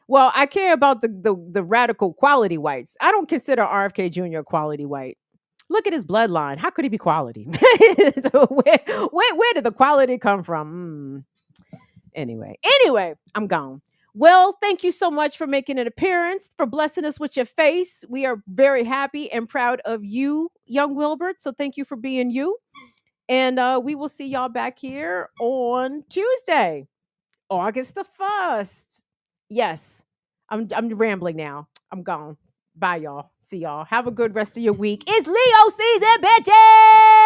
Well, I care about the radical quality whites. I don't consider RFK Jr. a quality white. Look at his bloodline. How could he be quality? So where did the quality come from? Anyway, I'm gone. Well, thank you so much for making an appearance, for blessing us with your face. We are very happy and proud of you, young Wilbert. So thank you for being you. And we will see y'all back here on Tuesday, August the 1st. Yes, I'm rambling now. I'm gone. Bye, y'all. See y'all. Have a good rest of your week. It's Leo season, bitches!